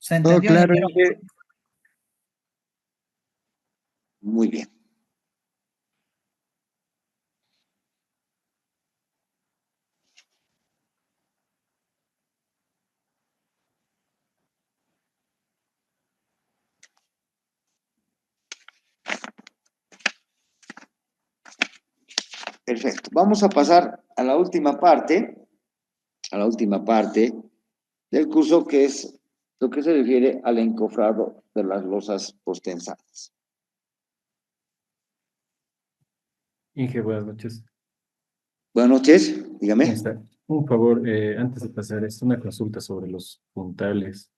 ¿Se Todo entendió, claro, ingeniero? Inge. Muy bien. Perfecto. Vamos a pasar a la última parte del curso, que es lo que se refiere al encofrado de las losas postensadas. Inge, buenas noches. Buenas noches, ¿Cómo dígame. está? Un favor, antes de pasar esto, una consulta sobre los puntales.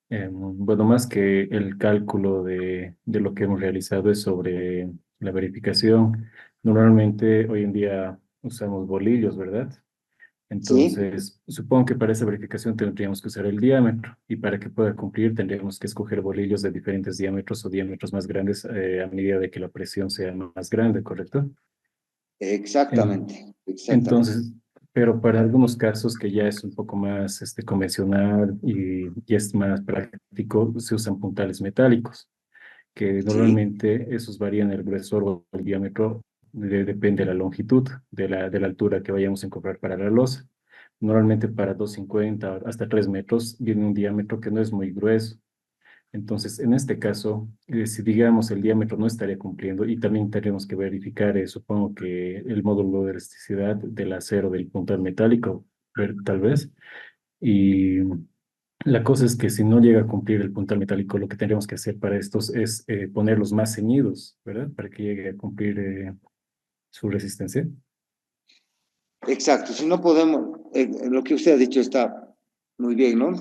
Bueno, más que el cálculo de lo que hemos realizado es sobre la verificación. Normalmente hoy en día usamos bolillos, ¿verdad? Sí, Entonces, supongo que para esa verificación tendríamos que usar el diámetro y para que pueda cumplir tendríamos que escoger bolillos de diferentes diámetros o diámetros más grandes a medida de que la presión sea más grande, ¿correcto? En- exactamente, exactamente. Entonces, pero para algunos casos que ya es un poco más convencional y ya es más práctico, se usan puntales metálicos, que Sí, normalmente esos varían el gruesor o el diámetro, depende de la longitud, de la altura que vayamos a encontrar para la losa. Normalmente para 2,50 hasta 3 metros viene un diámetro que no es muy grueso. Entonces, en este caso, si digamos el diámetro no estaría cumpliendo y también tendríamos que verificar, supongo que el módulo de elasticidad del acero del puntal metálico, tal vez. Y la cosa es que si no llega a cumplir el puntal metálico, lo que tendríamos que hacer para estos es ponerlos más ceñidos, ¿verdad? Para que llegue a cumplir su resistencia. exacto. Si no podemos, lo que usted ha dicho está muy bien, ¿no?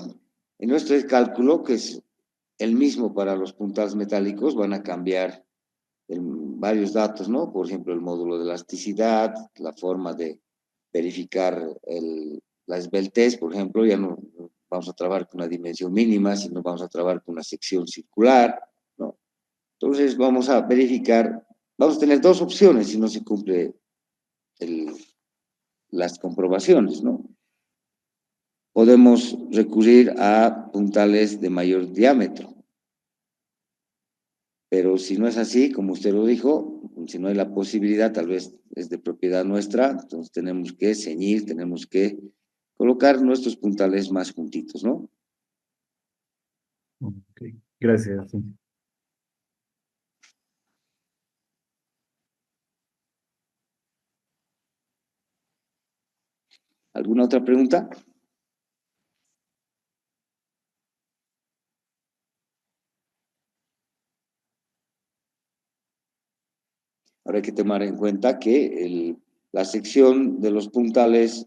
En nuestro cálculo, que es el mismo para los puntales metálicos, van a cambiar varios datos, ¿no? Por ejemplo, el módulo de elasticidad, la forma de verificar la esbeltez, por ejemplo, ya no vamos a trabajar con una dimensión mínima, sino vamos a trabajar con una sección circular, ¿no? Entonces vamos a verificar, vamos a tener dos opciones si no se cumple el, las comprobaciones, ¿no? Podemos recurrir a puntales de mayor diámetro, pero si no es así, como usted lo dijo, si no hay la posibilidad, tal vez es de propiedad nuestra, entonces tenemos que ceñir, tenemos que colocar nuestros puntales más juntitos, ¿no? Ok, gracias. ¿Alguna otra pregunta? Ahora hay que tomar en cuenta que la sección de los puntales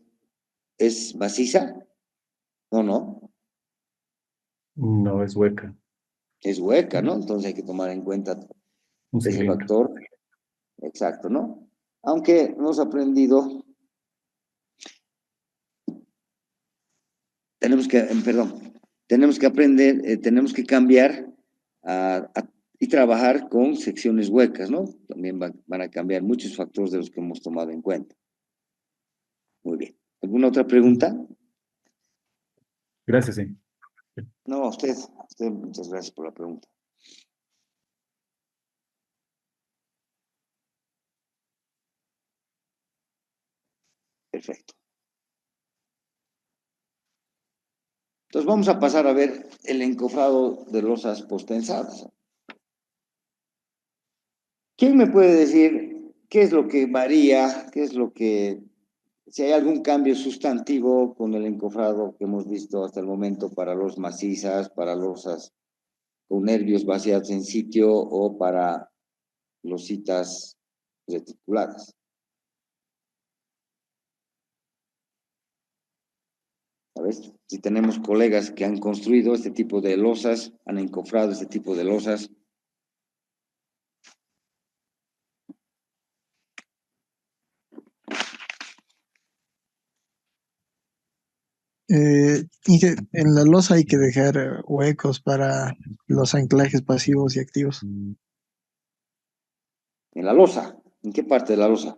es maciza, no, no, No es hueca, es hueca, ¿no? Entonces hay que tomar en cuenta un ese cilindro. factor, exacto, ¿no? Aunque hemos aprendido, tenemos que aprender, tenemos que cambiar y trabajar con secciones huecas, ¿no? También van a cambiar muchos factores de los que hemos tomado en cuenta. Muy bien. ¿Alguna otra pregunta? Gracias, sí. No, a usted muchas gracias por la pregunta. Perfecto. Entonces vamos a pasar a ver el encofrado de losas postensadas. ¿Quién me puede decir qué es lo que varía, si hay algún cambio sustantivo con el encofrado que hemos visto hasta el momento para los macizas, para losas con nervios vaciados en sitio o para lositas reticuladas? ¿Sabes? Si tenemos colegas que han construido este tipo de losas, han encofrado este tipo de losas. Inge, en la losa hay que dejar huecos para los anclajes pasivos y activos. En la losa. ¿En qué parte de la losa?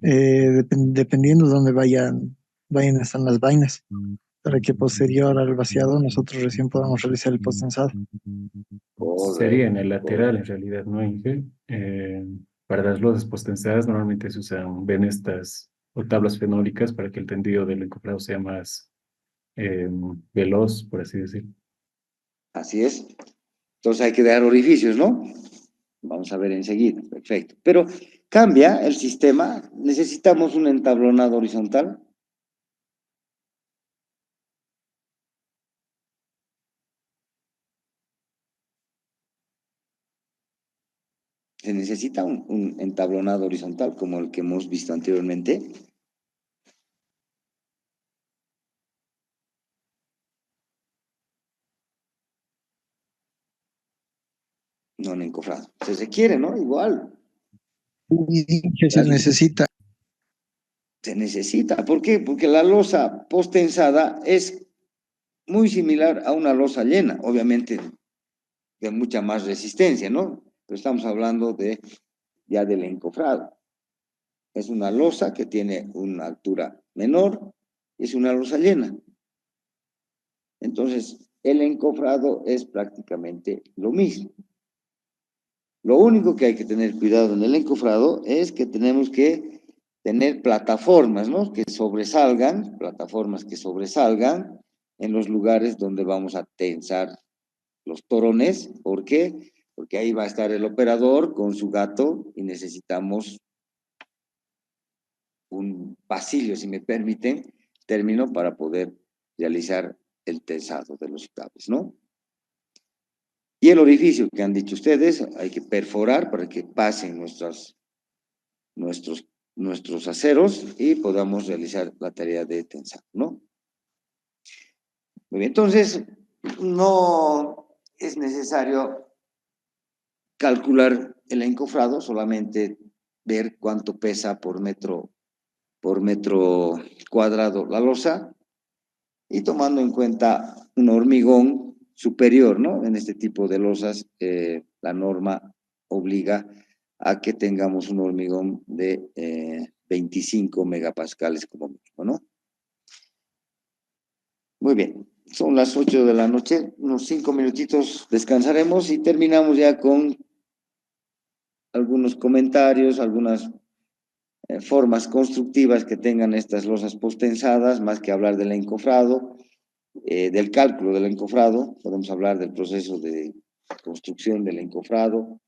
Dependiendo de dónde vayan están las vainas. para que posterior al vaciado nosotros recién podamos realizar el postensado. Sería en Correcto, el lateral, en realidad, ¿no, Inge? Para las losas postensadas normalmente se usan venestas o tablas fenólicas para que el tendido del encofrado sea más eh, veloz, por así decirlo. así es. Entonces hay que dar orificios, ¿no? Vamos a ver enseguida, perfecto. Pero cambia el sistema, necesitamos un entablonado horizontal. Se necesita un entablonado horizontal como el que hemos visto anteriormente. No en encofrado. Se requiere, ¿no? Igual. Y que se necesita. Se necesita. ¿Por qué? Porque la losa postensada es muy similar a una losa llena, obviamente de mucha más resistencia, ¿no? Pero estamos hablando de ya del encofrado. Es una losa que tiene una altura menor, es una losa llena. Entonces, el encofrado es prácticamente lo mismo. Lo único que hay que tener cuidado en el encofrado es que tenemos que tener plataformas, ¿no? Que sobresalgan, plataformas que sobresalgan en los lugares donde vamos a tensar los torones. ¿Por qué? Porque ahí va a estar el operador con su gato y necesitamos un pasillo, si me permiten, término para poder realizar el tensado de los cables, ¿no? Y el orificio que han dicho ustedes, hay que perforar para que pasen nuestros aceros y podamos realizar la tarea de tensado, ¿no? Muy bien, entonces, no es necesario calcular el encofrado, solamente ver cuánto pesa por metro cuadrado la losa y tomando en cuenta un hormigón superior, ¿no? En este tipo de losas, la norma obliga a que tengamos un hormigón de 25 megapascales como mínimo, ¿no? Muy bien, son las 8 de la noche, unos 5 minutitos descansaremos y terminamos ya con algunos comentarios, algunas formas constructivas que tengan estas losas postensadas, más que hablar del encofrado, del cálculo del encofrado, podemos hablar del proceso de construcción del encofrado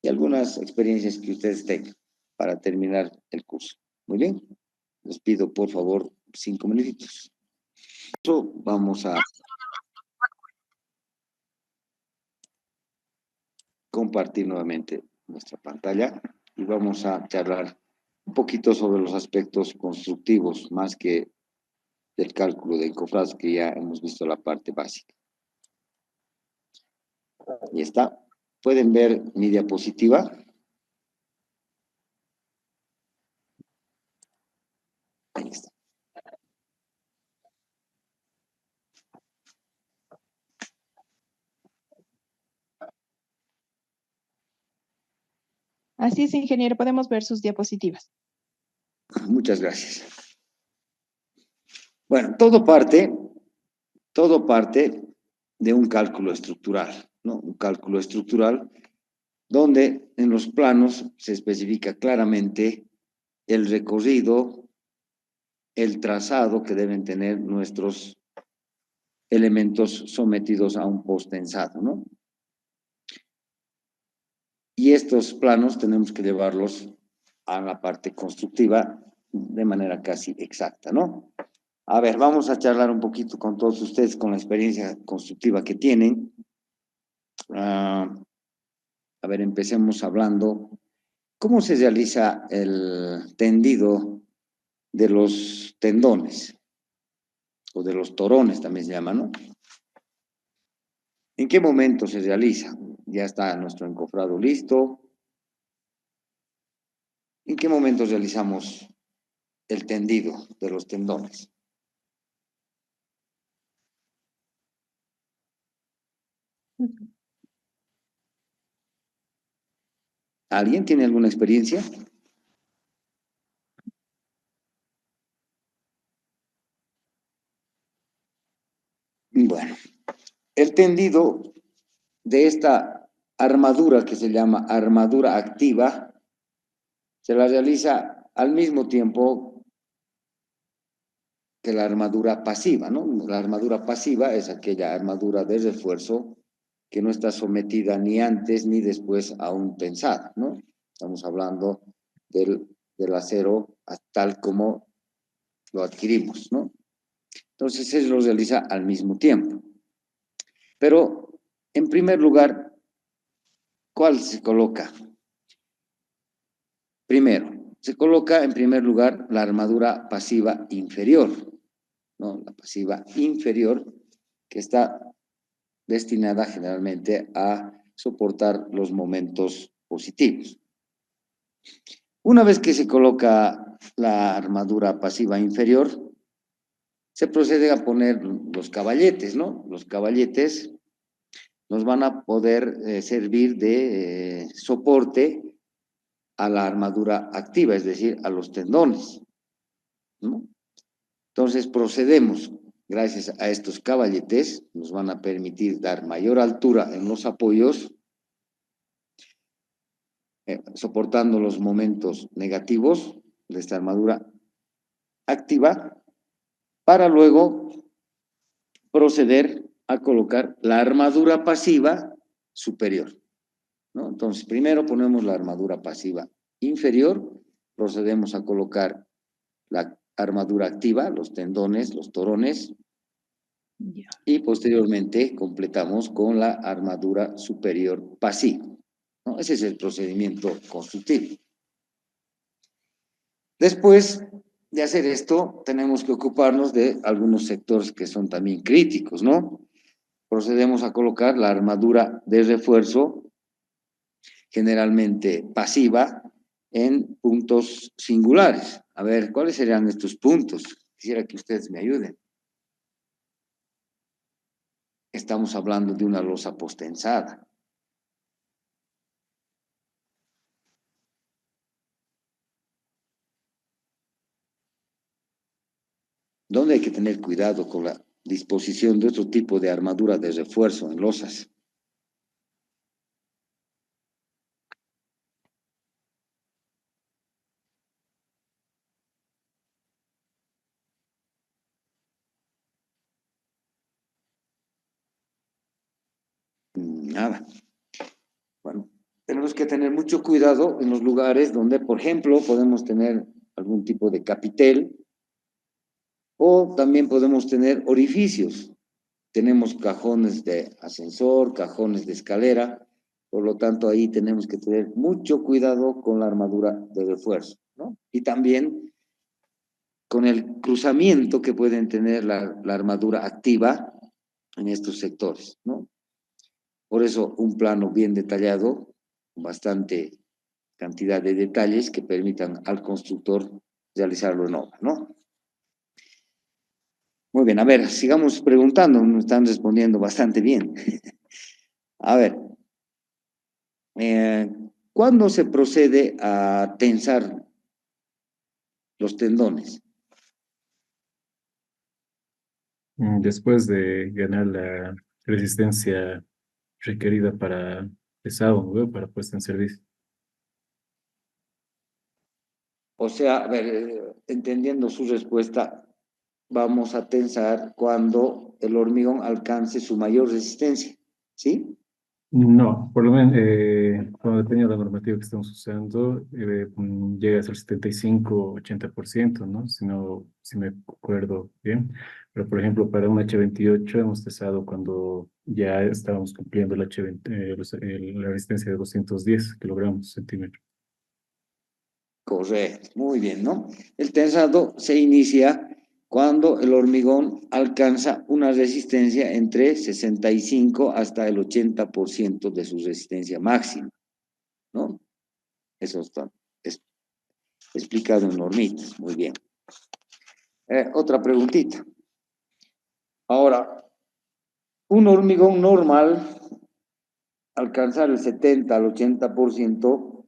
y algunas experiencias que ustedes tengan para terminar el curso. Muy bien, les pido por favor 5 minutitos. Vamos a compartir nuevamente nuestra pantalla y vamos a charlar un poquito sobre los aspectos constructivos, más que del cálculo de encofrados, que ya hemos visto la parte básica. Y está. ¿Pueden ver mi diapositiva? Ahí está. Así es, ingeniero, podemos ver sus diapositivas. Muchas gracias. Bueno, todo parte de un cálculo estructural, ¿no? Un cálculo estructural donde en los planos se especifica claramente el recorrido, el trazado que deben tener nuestros elementos sometidos a un postensado, ¿no? Y estos planos tenemos que llevarlos a la parte constructiva de manera casi exacta, ¿no? A ver, vamos a charlar un poquito con todos ustedes con la experiencia constructiva que tienen. A ver, empecemos hablando. ¿Cómo se realiza el tendido de los tendones? O de los torones también se llama, ¿no? ¿En qué momento se realiza? Ya está nuestro encofrado listo. ¿En qué momento realizamos el tendido de los tendones? ¿Alguien tiene alguna experiencia? Bueno, el tendido de esta armadura que se llama armadura activa se la realiza al mismo tiempo que la armadura pasiva, ¿no? La armadura pasiva es aquella armadura de refuerzo que no está sometida ni antes ni después a un tensado, ¿no? Estamos hablando del acero tal como lo adquirimos, ¿no? Entonces, eso lo realiza al mismo tiempo. Pero, en primer lugar, ¿cuál se coloca? Primero, se coloca en primer lugar la armadura pasiva inferior, ¿no? La pasiva inferior, que está destinada generalmente a soportar los momentos positivos. Una vez que se coloca la armadura pasiva inferior, se procede a poner los caballetes, ¿no? Los caballetes nos van a poder servir de soporte a la armadura activa, es decir, a los tendones, ¿no? Entonces procedemos, gracias a estos caballetes, nos van a permitir dar mayor altura en los apoyos, soportando los momentos negativos de esta armadura activa, para luego proceder a colocar la armadura pasiva superior, ¿no? Entonces, primero ponemos la armadura pasiva inferior, procedemos a colocar la armadura activa, los tendones, los torones, y posteriormente completamos con la armadura superior pasiva, ¿no? Ese es el procedimiento constructivo. Después de hacer esto, tenemos que ocuparnos de algunos sectores que son también críticos, ¿no? Procedemos a colocar la armadura de refuerzo, generalmente pasiva, en puntos singulares. A ver, ¿cuáles serían estos puntos? Quisiera que ustedes me ayuden. Estamos hablando de una losa postensada. ¿Dónde hay que tener cuidado con la disposición de otro tipo de armadura de refuerzo en losas? Nada. Bueno, tenemos que tener mucho cuidado en los lugares donde, por ejemplo, podemos tener algún tipo de capitel o también podemos tener orificios. Tenemos cajones de ascensor, cajones de escalera, por lo tanto ahí tenemos que tener mucho cuidado con la armadura de refuerzo, ¿no? Y también con el cruzamiento que pueden tener la armadura activa en estos sectores, ¿no? Por eso un plano bien detallado, con bastante cantidad de detalles que permitan al constructor realizarlo en obra, ¿no? Muy bien, a ver, sigamos preguntando, nos están respondiendo bastante bien. A ver, ¿cuándo se procede a tensar los tendones? Después de ganar la resistencia requerida para pesado, ¿no? Para puesta en servicio. O sea, a ver, entendiendo su respuesta, vamos a tensar cuando el hormigón alcance su mayor resistencia, ¿sí? No, por lo menos, cuando depende de la normativa que estamos usando, llega a ser 75-80%, ¿no? Si me acuerdo bien. Pero, por ejemplo, para un H28 hemos testado cuando ya estábamos cumpliendo el H20, la resistencia de 210 kilogramos centímetros. Correcto, muy bien, ¿no? El tensado se inicia cuando el hormigón alcanza una resistencia entre 65 hasta el 80% de su resistencia máxima, ¿no? Eso está explicado en normitas, muy bien. Otra preguntita. Ahora, un hormigón normal, alcanzar el 70 al 80%,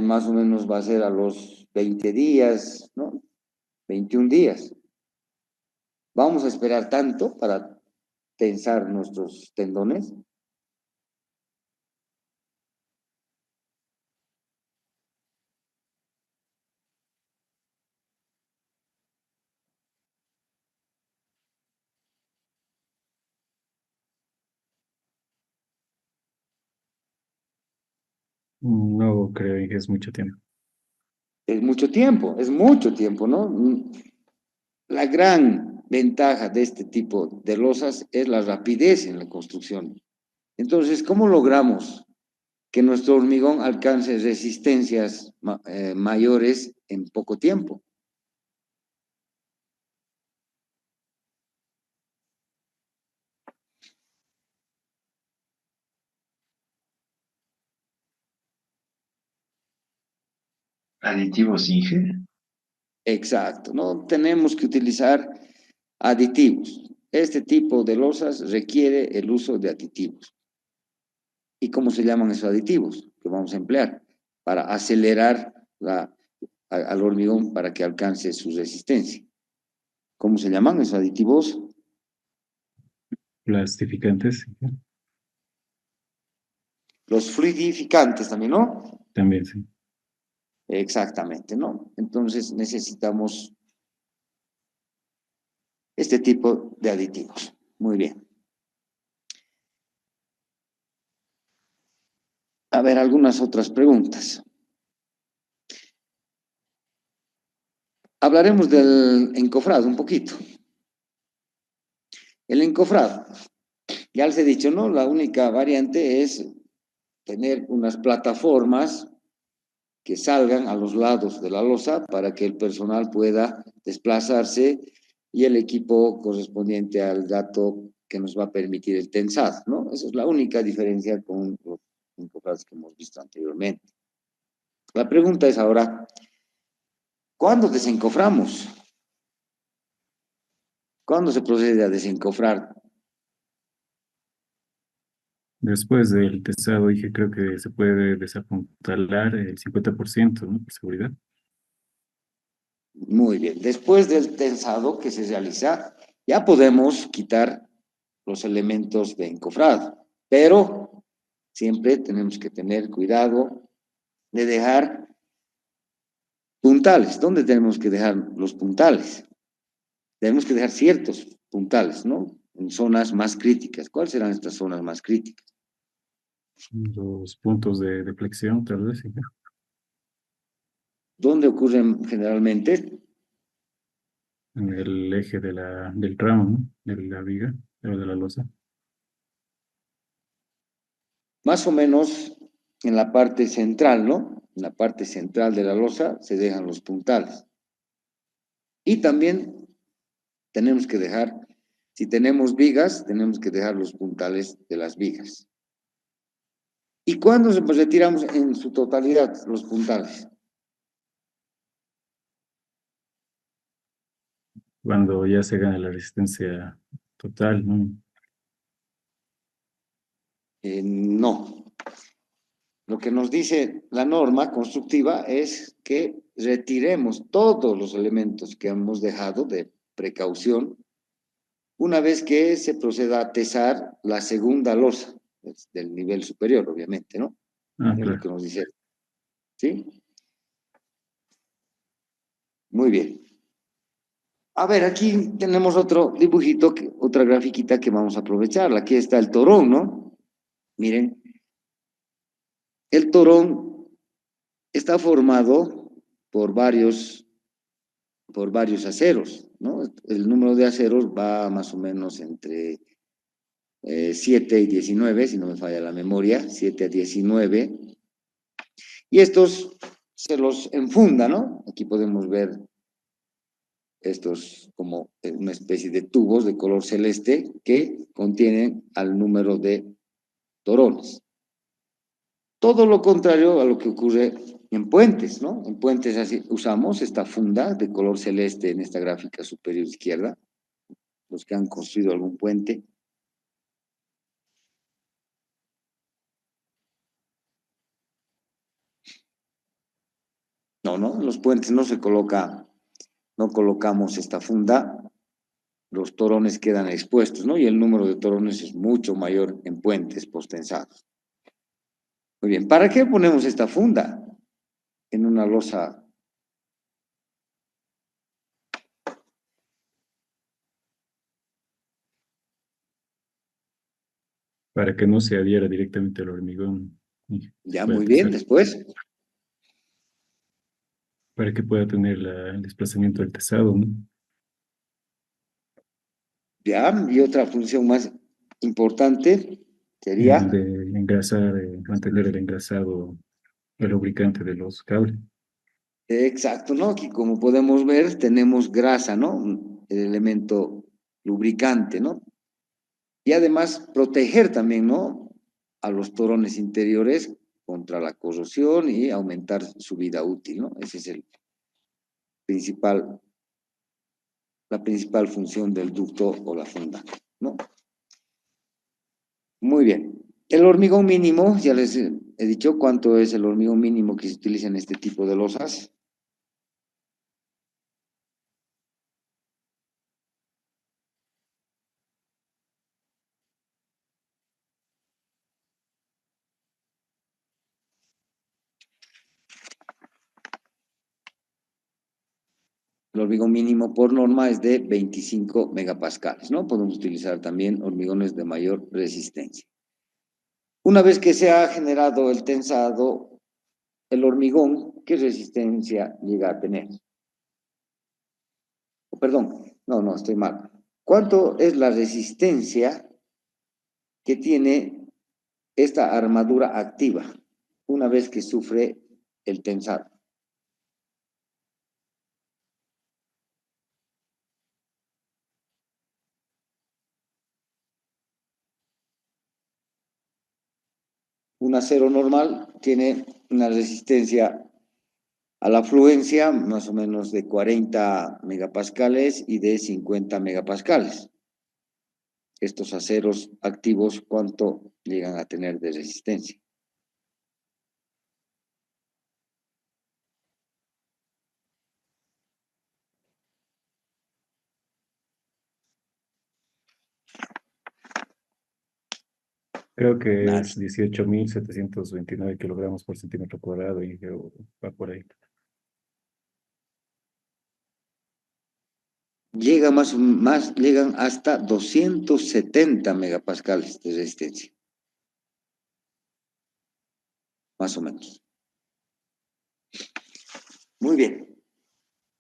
más o menos va a ser a los 20 días, ¿no? 21 días. ¿Vamos a esperar tanto para tensar nuestros tendones? No creo que es mucho tiempo. Es mucho tiempo, ¿no? La gran ventaja de este tipo de losas es la rapidez en la construcción. Entonces, ¿cómo logramos que nuestro hormigón alcance resistencias mayores en poco tiempo? Aditivos Inge. Exacto, ¿no? Tenemos que utilizar aditivos. Este tipo de losas requiere el uso de aditivos. ¿Y cómo se llaman esos aditivos que vamos a emplear? Para acelerar al hormigón para que alcance su resistencia. ¿Cómo se llaman esos aditivos? Plastificantes, Los fluidificantes también, ¿no? también, sí. Exactamente, ¿no? Entonces necesitamos este tipo de aditivos. Muy bien. A ver, algunas otras preguntas. Hablaremos del encofrado un poquito. El encofrado, ya les he dicho, ¿no? La única variante es tener unas plataformas que salgan a los lados de la losa para que el personal pueda desplazarse y el equipo correspondiente al dato que nos va a permitir el tensado, ¿no? Esa es la única diferencia con los encofrados que hemos visto anteriormente. La pregunta es ahora, ¿cuándo desencoframos? ¿Cuándo se procede a desencofrar? Después del testado dije, creo que se puede desapuntalar el 50%, ¿no? Por seguridad. Muy bien. Después del tensado que se realiza, ya podemos quitar los elementos de encofrado, pero siempre tenemos que tener cuidado de dejar puntales. ¿Dónde tenemos que dejar los puntales? Tenemos que dejar ciertos puntales, ¿no? En zonas más críticas. ¿Cuáles serán estas zonas más críticas? Los puntos de flexión, tal vez, sí. ¿Dónde ocurren generalmente? En el eje del tramo, ¿no? De la viga, o de la losa. Más o menos en la parte central, ¿no? En la parte central de la losa se dejan los puntales. Y también tenemos que dejar, si tenemos vigas, tenemos que dejar los puntales de las vigas. ¿Y cuándo retiramos en su totalidad los puntales? Cuando ya se gana la resistencia total, ¿no? No. Lo que nos dice la norma constructiva es que retiremos todos los elementos que hemos dejado de precaución una vez que se proceda a tesar la segunda losa del nivel superior, obviamente, ¿no? Ah, Es lo claro. que nos dice. ¿Sí? Muy bien. A ver, aquí tenemos otro dibujito, otra grafiquita que vamos a aprovechar. Aquí está el torón, ¿no? Miren, el torón está formado por varios aceros, ¿no? El número de aceros va más o menos entre 7 y 19, si no me falla la memoria, 7 a 19. Y estos se los enfunda, ¿no? Aquí podemos ver estos como una especie de tubos de color celeste que contienen al número de torones. Todo lo contrario a lo que ocurre en puentes, ¿no? En puentes así usamos esta funda de color celeste en esta gráfica superior izquierda, los que han construido algún puente. No, en los puentes no se coloca, no colocamos esta funda, los torones quedan expuestos, ¿no? Y el número de torones es mucho mayor en puentes postensados. Muy bien, ¿para qué ponemos esta funda en una losa? Para que no se adhiera directamente al hormigón y Ya, pueda muy bien, pesar, después. para que pueda tener el desplazamiento del tesado, ¿no? Ya, y otra función más importante El sería, de engrasar, mantener el engrasado, el lubricante de los cables. exacto, ¿no? Aquí como podemos ver tenemos grasa, ¿no? El elemento lubricante, ¿no? Y además proteger también, ¿no? A los torones interiores contra la corrosión y aumentar su vida útil, ¿no? Ese es el principal, la principal función del ducto o la funda, ¿no? Muy bien. El hormigón mínimo, ya les he dicho cuánto es el hormigón mínimo que se utiliza en este tipo de losas. El hormigón mínimo por norma es de 25 megapascales, ¿no? Podemos utilizar también hormigones de mayor resistencia. Una vez que se ha generado el tensado, el hormigón, ¿qué resistencia llega a tener? Oh, perdón, no, estoy mal. ¿Cuánto es la resistencia que tiene esta armadura activa una vez que sufre el tensado? Un acero normal tiene una resistencia a la fluencia más o menos de 40 megapascales y de 50 megapascales. Estos aceros activos, ¿cuánto llegan a tener de resistencia? Creo que Nadie. es 18.729 kilogramos por centímetro cuadrado y va por ahí. Llegan hasta 270 megapascales de resistencia, más o menos. Muy bien.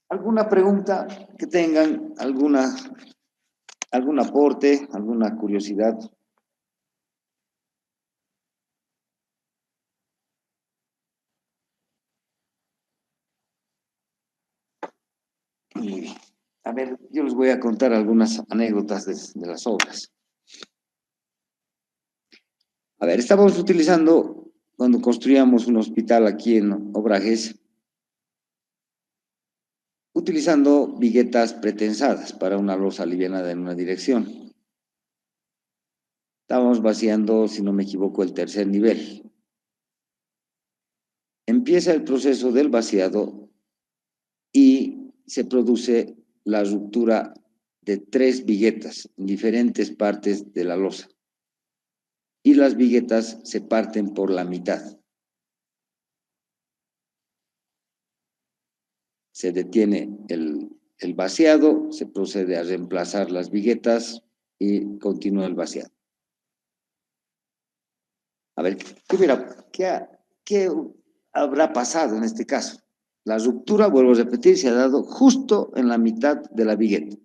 ¿Alguna pregunta que tengan? ¿Algún aporte? ¿Alguna curiosidad? Muy bien. A ver, yo les voy a contar algunas anécdotas de las obras. A ver, estábamos utilizando, cuando construíamos un hospital aquí en Obrajes, utilizando viguetas pretensadas para una losa alivianada en una dirección. Estábamos vaciando, si no me equivoco, el tercer nivel. Empieza el proceso del vaciado y se produce la ruptura de 3 viguetas en diferentes partes de la losa. Y las viguetas se parten por la mitad. Se detiene el vaciado, se procede a reemplazar las viguetas y continúa el vaciado. A ver, ¿qué habrá pasado en este caso? La ruptura, vuelvo a repetir, se ha dado justo en la mitad de la vigueta.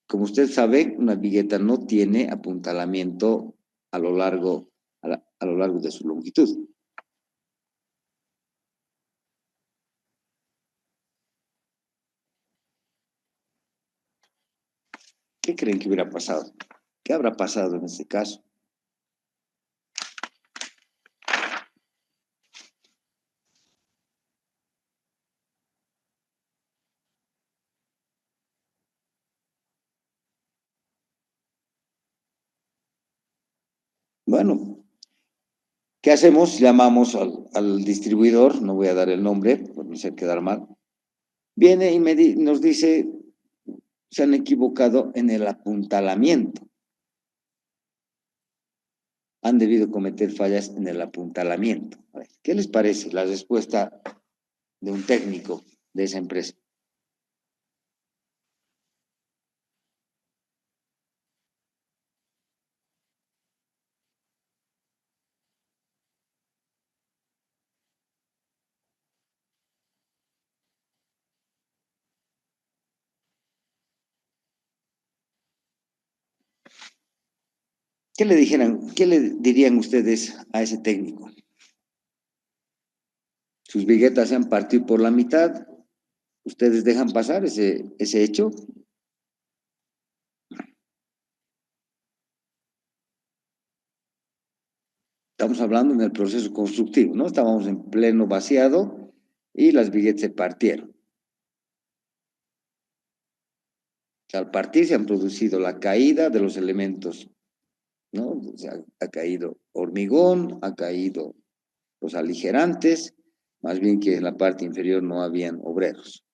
Como usted sabe, una vigueta no tiene apuntalamiento a lo largo de su longitud. ¿Qué creen que hubiera pasado? ¿Qué habrá pasado en este caso? Bueno, ¿qué hacemos? Llamamos al distribuidor, no voy a dar el nombre, por no hacer quedar mal. Viene y nos dice, se han equivocado en el apuntalamiento. Han debido cometer fallas en el apuntalamiento. A ver, ¿qué les parece la respuesta de un técnico de esa empresa? ¿Qué le dirían ustedes a ese técnico? Sus viguetas se han partido por la mitad. ¿Ustedes dejan pasar ese hecho? Estamos hablando en el proceso constructivo, ¿no? Estábamos en pleno vaciado y las viguetas se partieron. Al partir se han producido la caída de los elementos, ¿no? O sea, ha caído hormigón, ha caído los aligerantes, más bien que en la parte inferior no habían obreros.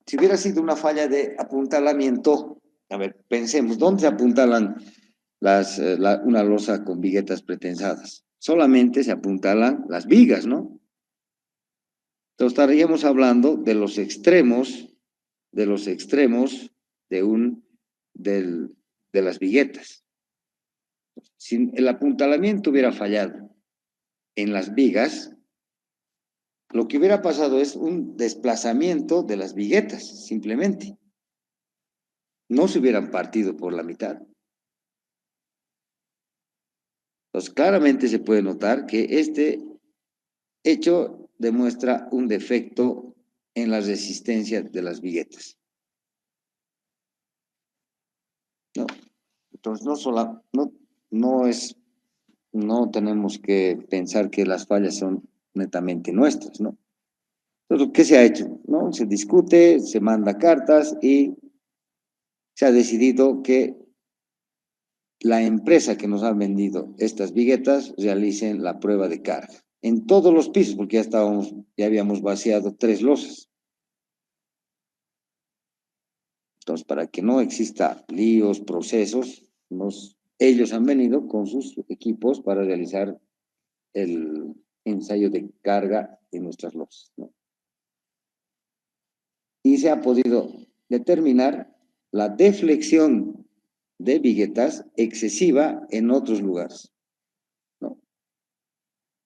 Si hubiera sido una falla de apuntalamiento, a ver, pensemos, ¿dónde se apuntalan una losa con viguetas pretensadas? Solamente se apuntalan las vigas, ¿no? Entonces estaríamos hablando de los extremos de las viguetas. Si el apuntalamiento hubiera fallado en las vigas, lo que hubiera pasado es un desplazamiento de las viguetas, simplemente. No se hubieran partido por la mitad. Entonces, claramente se puede notar que este hecho demuestra un defecto en la resistencia de las viguetas. ¿No? Entonces, no tenemos que pensar que las fallas son netamente nuestras, ¿no? Entonces, ¿qué se ha hecho? ¿No? Se discute, se manda cartas y se ha decidido que la empresa que nos ha vendido estas viguetas realicen la prueba de carga en todos los pisos, porque ya habíamos vaciado 3 losas. Entonces, para que no exista líos, procesos, ellos han venido con sus equipos para realizar el ensayo de carga en nuestras losas, ¿no? Y se ha podido determinar la deflexión de viguetas excesiva en otros lugares, ¿no?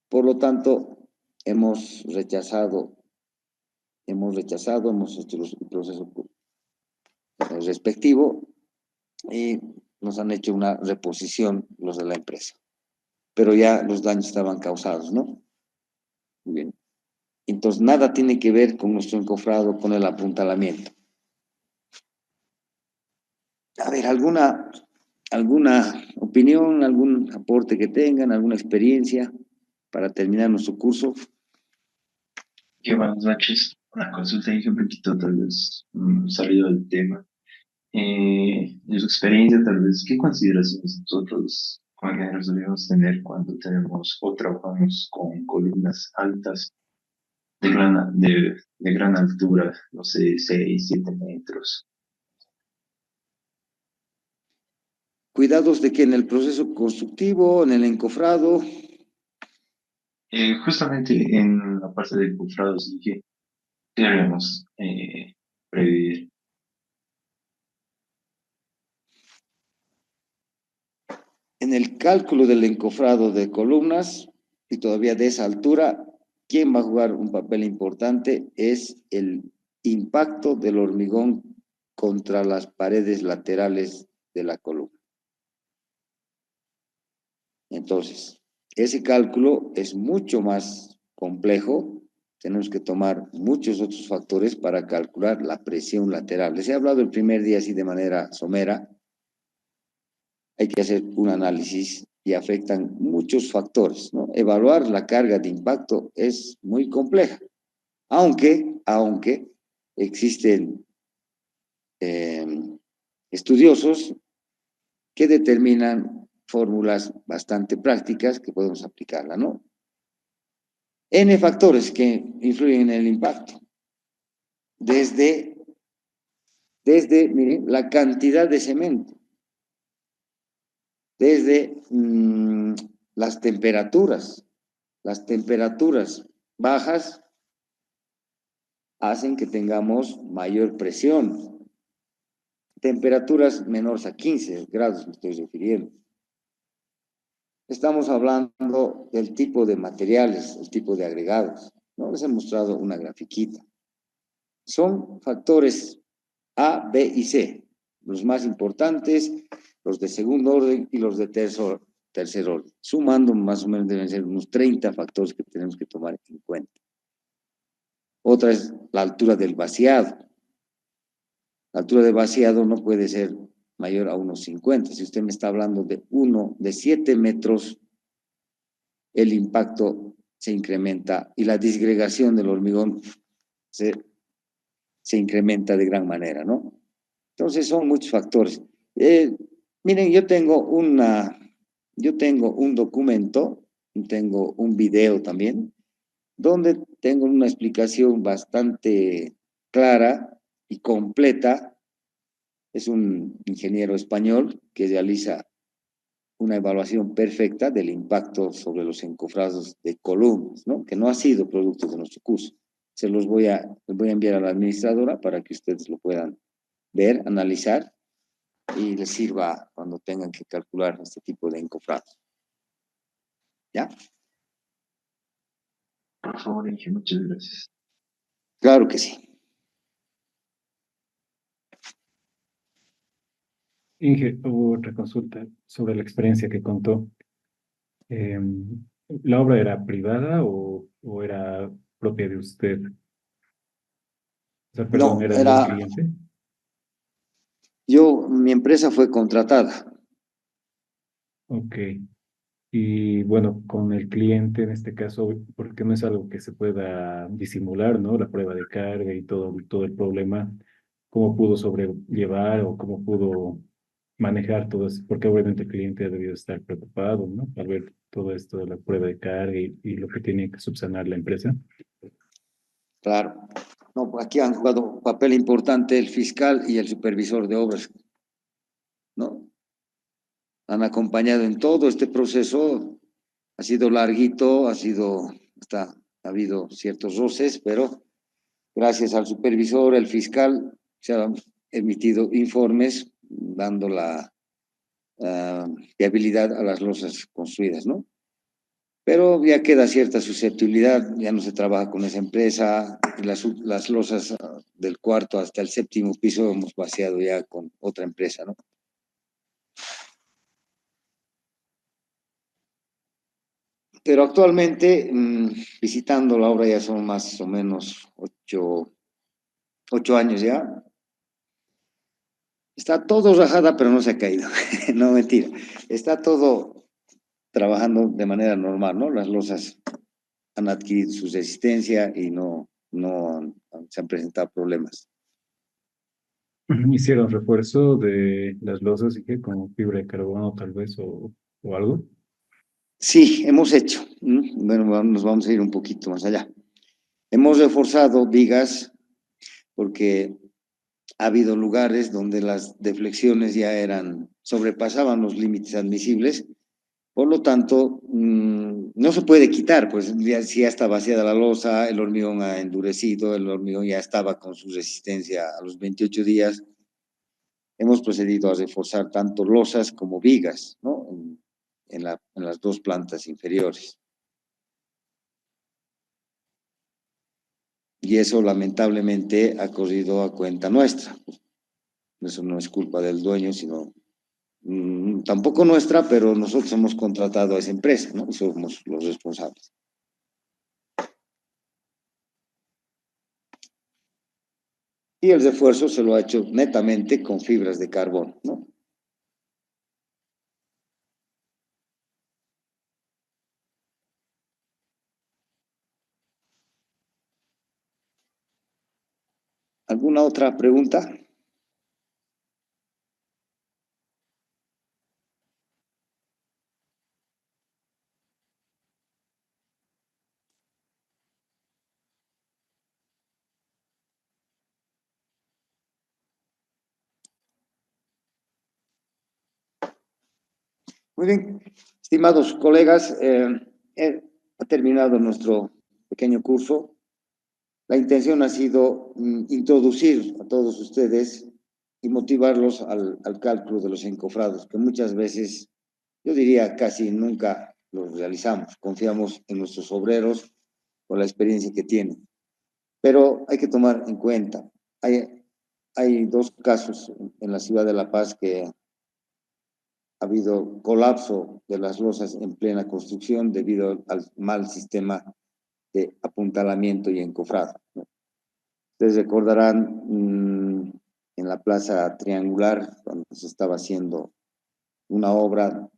Por lo tanto, hemos hecho el proceso respectivo y nos han hecho una reposición los de la empresa. Pero ya los daños estaban causados, ¿no? Muy bien. Entonces, nada tiene que ver con nuestro encofrado, con el apuntalamiento. A ver, ¿alguna opinión, algún aporte que tengan, alguna experiencia para terminar nuestro curso? Buenas noches. Una consulta y un poquito tal vez salido del tema. En su experiencia, tal vez, ¿qué consideraciones nosotros como ingenieros debemos tener cuando tenemos o trabajamos con columnas altas de gran altura, no sé, 6, 7 metros? ¿Cuidados de que en el proceso constructivo, en el encofrado? Justamente en la parte de cofrados dije, ¿qué debemos prever? En el cálculo del encofrado de columnas, y todavía de esa altura, quien va a jugar un papel importante es el impacto del hormigón contra las paredes laterales de la columna. Entonces, ese cálculo es mucho más complejo. Tenemos que tomar muchos otros factores para calcular la presión lateral. Les he hablado el primer día así de manera somera. Hay que hacer un análisis y afectan muchos factores, ¿no? Evaluar la carga de impacto es muy compleja, aunque existen estudiosos que determinan fórmulas bastante prácticas que podemos aplicarla, ¿no? N factores que influyen en el impacto. Desde miren, la cantidad de cemento, desde las temperaturas bajas hacen que tengamos mayor presión. Temperaturas menores a 15 grados, me estoy refiriendo. Estamos hablando del tipo de materiales, el tipo de agregados. ¿No? Les he mostrado una grafiquita. Son factores A, B y C. Los más importantes, los de segundo orden y los de tercer orden. Sumando más o menos deben ser unos 30 factores que tenemos que tomar en cuenta. Otra es la altura del vaciado. La altura del vaciado no puede ser mayor a unos 50. Si usted me está hablando de 7 metros, el impacto se incrementa y la disgregación del hormigón se incrementa de gran manera, ¿no? Entonces son muchos factores. Miren, yo tengo un documento, tengo un video también, donde tengo una explicación bastante clara y completa. Es un ingeniero español que realiza una evaluación perfecta del impacto sobre los encofrados de columnas, ¿no? Que no ha sido producto de nuestro curso. Les voy a enviar a la administradora para que ustedes lo puedan ver, analizar y les sirva cuando tengan que calcular este tipo de encofrados. ¿Ya? Por favor, Inge, muchas gracias. Claro que sí. Inge, hubo otra consulta sobre la experiencia que contó. ¿La obra era privada o era propia de usted? O sea, perdón, No, ¿era de un cliente? mi empresa fue contratada. Ok. Y bueno, con el cliente en este caso, porque no es algo que se pueda disimular, ¿no? La prueba de carga y todo el problema, ¿cómo pudo sobrellevar o cómo pudo manejar todo eso? Porque obviamente el cliente ha debido estar preocupado, ¿no? Al ver todo esto de la prueba de carga y lo que tiene que subsanar la empresa. Claro. No, aquí han jugado un papel importante el fiscal y el supervisor de obras, ¿no? Han acompañado en todo este proceso. Ha sido larguito, ha habido ciertos roces, pero gracias al supervisor, el fiscal, se han emitido informes dando la viabilidad a las losas construidas, ¿no? Pero ya queda cierta susceptibilidad, ya no se trabaja con esa empresa, y las losas del cuarto hasta el séptimo piso hemos vaciado ya con otra empresa, ¿no? Pero actualmente, visitando la obra ya son más o menos 8 años ya. Está todo rajada, pero no se ha caído. No, mentira. Está todo trabajando de manera normal, ¿no? Las losas han adquirido su resistencia y no se han presentado problemas. ¿Hicieron refuerzo de las losas y que con fibra de carbono tal vez o algo? Sí, hemos hecho. Bueno, nos vamos a ir un poquito más allá. Hemos reforzado vigas porque ha habido lugares donde las deflexiones ya sobrepasaban los límites admisibles. Por lo tanto, no se puede quitar, pues si ya está vaciada la losa, el hormigón ha endurecido, el hormigón ya estaba con su resistencia a los 28 días. Hemos procedido a reforzar tanto losas como vigas, ¿no? En las dos plantas inferiores. Y eso lamentablemente ha corrido a cuenta nuestra. Eso no es culpa del dueño, sino tampoco nuestra, pero nosotros hemos contratado a esa empresa, ¿no? Y somos los responsables. Y el refuerzo se lo ha hecho netamente con fibras de carbono, ¿no? ¿Alguna otra pregunta? Muy bien, estimados colegas, ha terminado nuestro pequeño curso. La intención ha sido introducir a todos ustedes y motivarlos al cálculo de los encofrados, que muchas veces, yo diría casi nunca los realizamos. Confiamos en nuestros obreros por la experiencia que tienen. Pero hay que tomar en cuenta, hay dos casos en la ciudad de La Paz que ha habido colapso de las losas en plena construcción debido al mal sistema de apuntalamiento y encofrado, ¿no? Ustedes recordarán en la Plaza Triangular, cuando se estaba haciendo una obra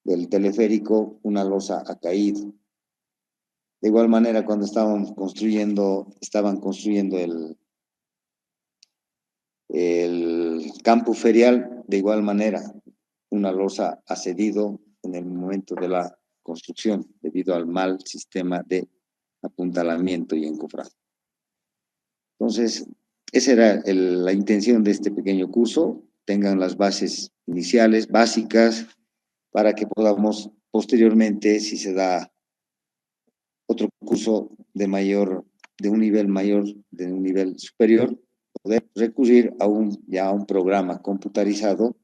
del teleférico, una losa ha caído. De igual manera, cuando estaban construyendo el campo ferial, de igual manera, una losa ha cedido en el momento de la construcción debido al mal sistema de apuntalamiento y encofrado. Entonces, esa era la intención de este pequeño curso, tengan las bases iniciales, básicas, para que podamos posteriormente, si se da otro curso de un nivel mayor, de un nivel superior, poder recurrir ya a un programa computarizado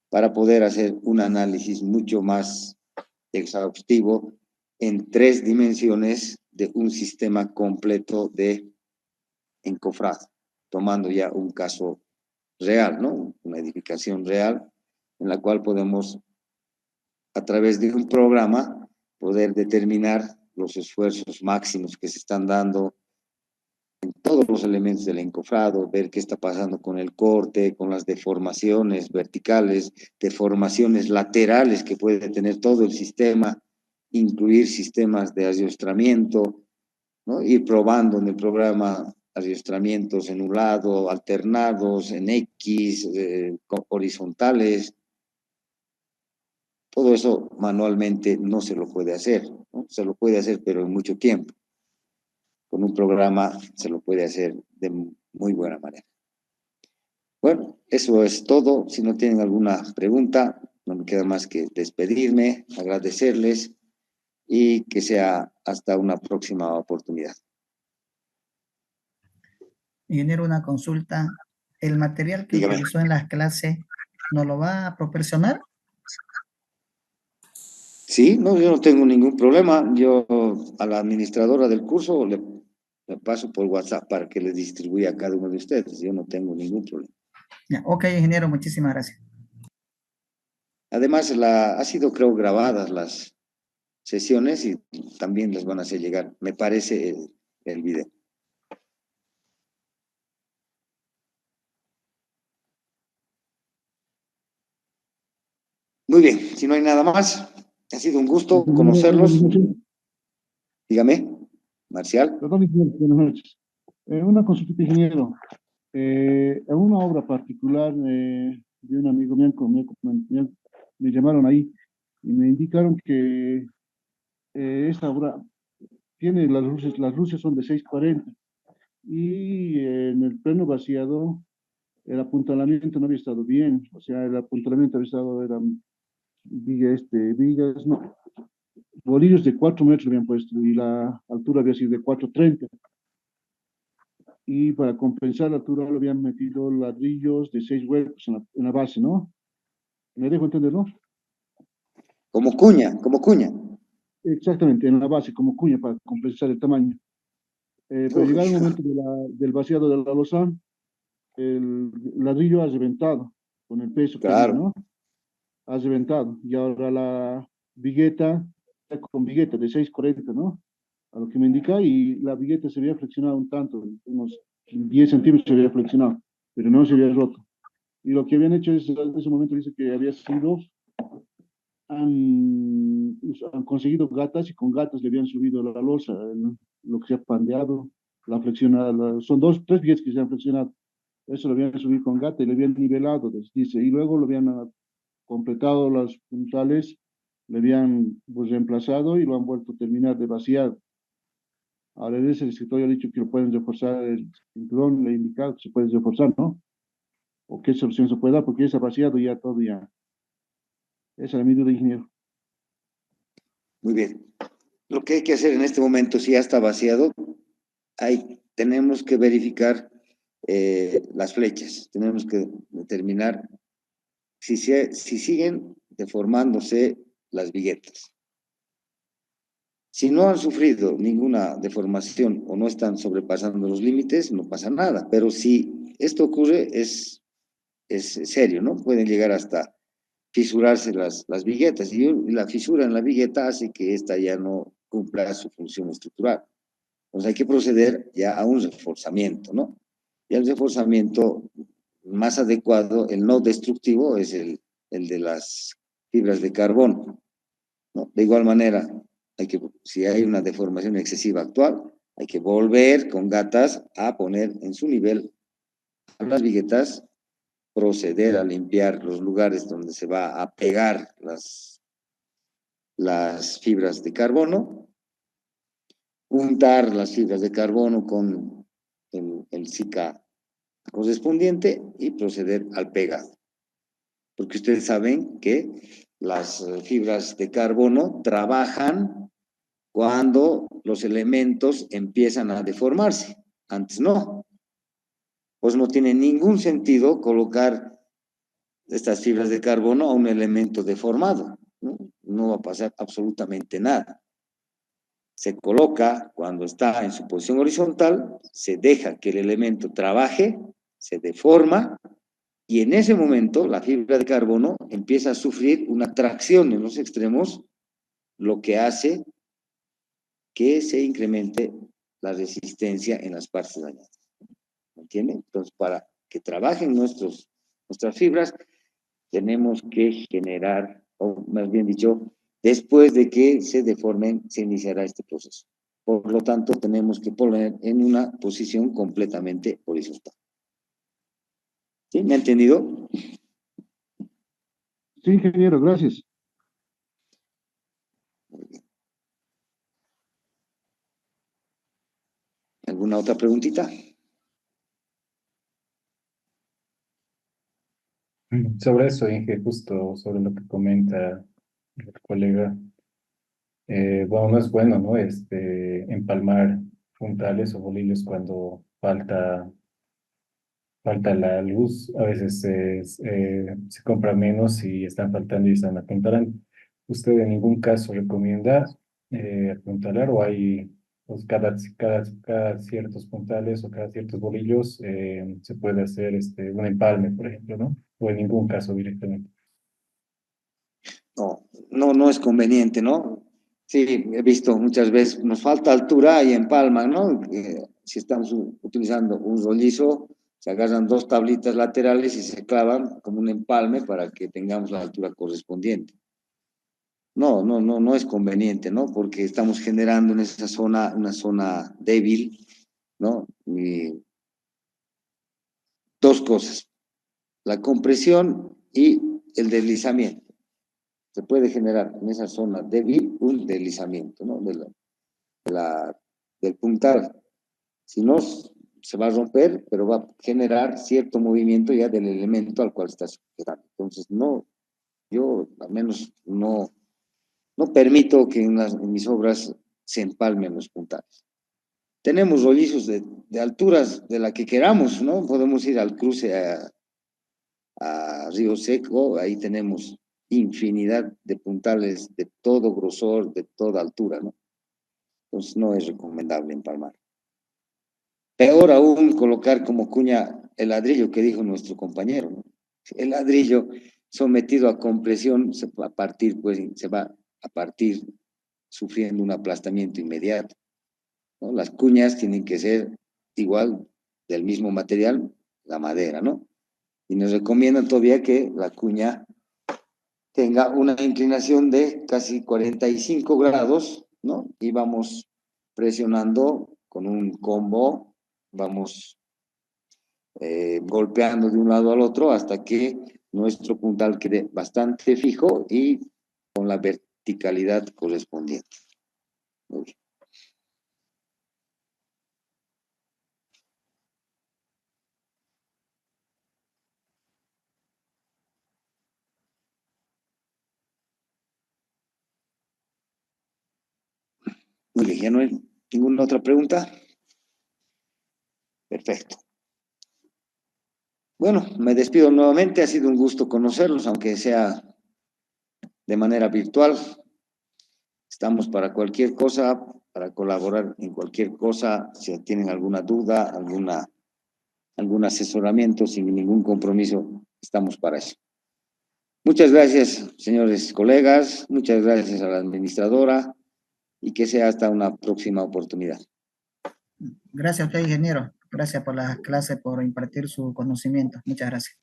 para poder hacer un análisis mucho más exhaustivo en 3 dimensiones de un sistema completo de encofrado, tomando ya un caso real, ¿no? Una edificación real en la cual podemos, a través de un programa, poder determinar los esfuerzos máximos que se están dando en todos los elementos del encofrado, ver qué está pasando con el corte, con las deformaciones verticales, deformaciones laterales que puede tener todo el sistema, incluir sistemas de adiestramiento, ¿no? Ir probando en el programa adiestramientos en un lado, alternados, en X, horizontales. Todo eso manualmente no se lo puede hacer, ¿no? Se lo puede hacer, pero en mucho tiempo. Con un programa se lo puede hacer de muy buena manera. Bueno, eso es todo. Si no tienen alguna pregunta, no me queda más que despedirme, agradecerles y que sea hasta una próxima oportunidad. Ingeniero, una consulta. ¿El material que Dígame. utilizó en las clases nos lo va a proporcionar? Sí, no, yo no tengo ningún problema. Yo a la administradora del curso le paso por WhatsApp para que le distribuya a cada uno de ustedes. Yo no tengo ningún problema. Ya, ok, ingeniero, muchísimas gracias. Además, ha sido, creo, grabadas las sesiones y también les van a hacer llegar, me parece, el video. Muy bien, si no hay nada más, ha sido un gusto conocerlos. Dígame, Marcial. Perdón, ingeniero, buenas noches. Una consulta, ingeniero. En una obra particular de un amigo mío, me llamaron ahí y me indicaron que esta obra tiene las luces son de 640 y en el pleno vaciado el apuntalamiento no había estado bien, o sea, el apuntalamiento había estado, eran vigas, no, bolillos de 4 metros habían puesto y la altura había sido de 430. Y para compensar la altura le habían metido ladrillos de 6 huecos en la base, ¿no? ¿Me dejo entender, no? Como cuña, como cuña. Exactamente, en la base, como cuña, para compensar el tamaño. Pero llegado el momento del vaciado de la losa, el ladrillo ha reventado con el peso que había, Claro. ¿no? Ha reventado. Y ahora la vigueta, con vigueta de 640, ¿no? A lo que me indica, y la vigueta se había flexionado un tanto, unos 10 centímetros se había flexionado, pero no se había roto. Y lo que habían hecho es, en ese momento dice que había sido, han conseguido gatas y con gatas le habían subido la losa, lo que se ha pandeado, la flexionada, son 3 billetes que se han flexionado. Eso lo habían subido con gata y le habían nivelado, dice, y luego lo habían completado las puntales, le habían pues, reemplazado y lo han vuelto a terminar de vaciar. Ahora el escritorio ha dicho que lo pueden reforzar, el cinturón le ha indicado que se puede reforzar, ¿no? ¿O qué solución se puede dar? Porque ya se ha vaciado ya todo ya. Esa era mi duda, ingeniero. Muy bien. Lo que hay que hacer en este momento, si ya está vaciado, tenemos que verificar las flechas. Tenemos que determinar si siguen deformándose las viguetas. Si no han sufrido ninguna deformación o no están sobrepasando los límites, no pasa nada. Pero si esto ocurre, es serio, ¿no? Pueden llegar hasta fisurarse las viguetas. Y la fisura en la vigueta hace que ésta ya no cumpla su función estructural. Entonces hay que proceder ya a un reforzamiento, ¿no? Y el reforzamiento más adecuado, el no destructivo, es el de las fibras de carbono, ¿no? De igual manera, si hay una deformación excesiva actual, hay que volver con gatas a poner en su nivel las viguetas, proceder a limpiar los lugares donde se va a pegar las fibras de carbono, untar las fibras de carbono con el Zika correspondiente y proceder al pegado. Porque ustedes saben que las fibras de carbono trabajan cuando los elementos empiezan a deformarse. Antes no. Pues no tiene ningún sentido colocar estas fibras de carbono a un elemento deformado. No va a pasar absolutamente nada. Se coloca cuando está en su posición horizontal, se deja que el elemento trabaje, se deforma, y en ese momento la fibra de carbono empieza a sufrir una tracción en los extremos, lo que hace que se incremente la resistencia en las partes dañadas. ¿Me entienden? Entonces, para que trabajen nuestras fibras, tenemos que generar, o más bien dicho, después de que se deformen, se iniciará este proceso. Por lo tanto, tenemos que poner en una posición completamente horizontal. ¿Sí? ¿Me ha entendido? Sí, ingeniero, gracias. ¿Alguna otra preguntita? Sobre eso, Inge, justo sobre lo que comenta el colega, bueno, no es bueno, ¿no? Empalmar puntales o bolillos cuando falta la luz. A veces se compra menos y están faltando y están apuntalando. ¿Usted en ningún caso recomienda apuntalar o hay, pues cada ciertos puntales o cada ciertos bolillos se puede hacer un empalme, por ejemplo, ¿no? O en ningún caso directamente? No es conveniente, ¿no? Sí, he visto muchas veces, nos falta altura y empalman, ¿no? Si estamos utilizando un rollizo, se agarran dos tablitas laterales y se clavan como un empalme para que tengamos la altura correspondiente. No es conveniente, ¿no? Porque estamos generando en esa zona una zona débil, ¿no? Y dos cosas, la compresión y el deslizamiento. Se puede generar en esa zona débil un deslizamiento, ¿no? Del puntal. Si no, se va a romper, pero va a generar cierto movimiento ya del elemento al cual está sujetando. Entonces, yo al menos no permito que en mis obras se empalmen los puntales. Tenemos rollizos de alturas de la que queramos, ¿no? Podemos ir al cruce a Río Seco, ahí tenemos infinidad de puntales de todo grosor, de toda altura, ¿no? Entonces no es recomendable empalmar. Peor aún colocar como cuña el ladrillo que dijo nuestro compañero, ¿no? El ladrillo sometido a compresión se va a partir sufriendo un aplastamiento inmediato, ¿no? Las cuñas tienen que ser igual, del mismo material, la madera, ¿no? Y nos recomiendan todavía que la cuña tenga una inclinación de casi 45 grados, ¿no? Y vamos presionando con un combo, vamos golpeando de un lado al otro hasta que nuestro puntal quede bastante fijo y con la verticalidad correspondiente. Muy bien. Muy bien, ¿ya no hay ninguna otra pregunta? Perfecto. Bueno, me despido nuevamente. Ha sido un gusto conocerlos, aunque sea de manera virtual. Estamos para cualquier cosa, para colaborar en cualquier cosa. Si tienen alguna duda, algún asesoramiento sin ningún compromiso, estamos para eso. Muchas gracias, señores colegas. Muchas gracias a la administradora y que sea hasta una próxima oportunidad. Gracias a usted, ingeniero. Gracias por la clase, por impartir su conocimiento. Muchas gracias.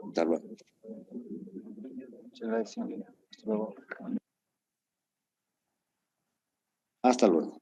Hasta luego. Muchas gracias. Hasta luego. Hasta luego.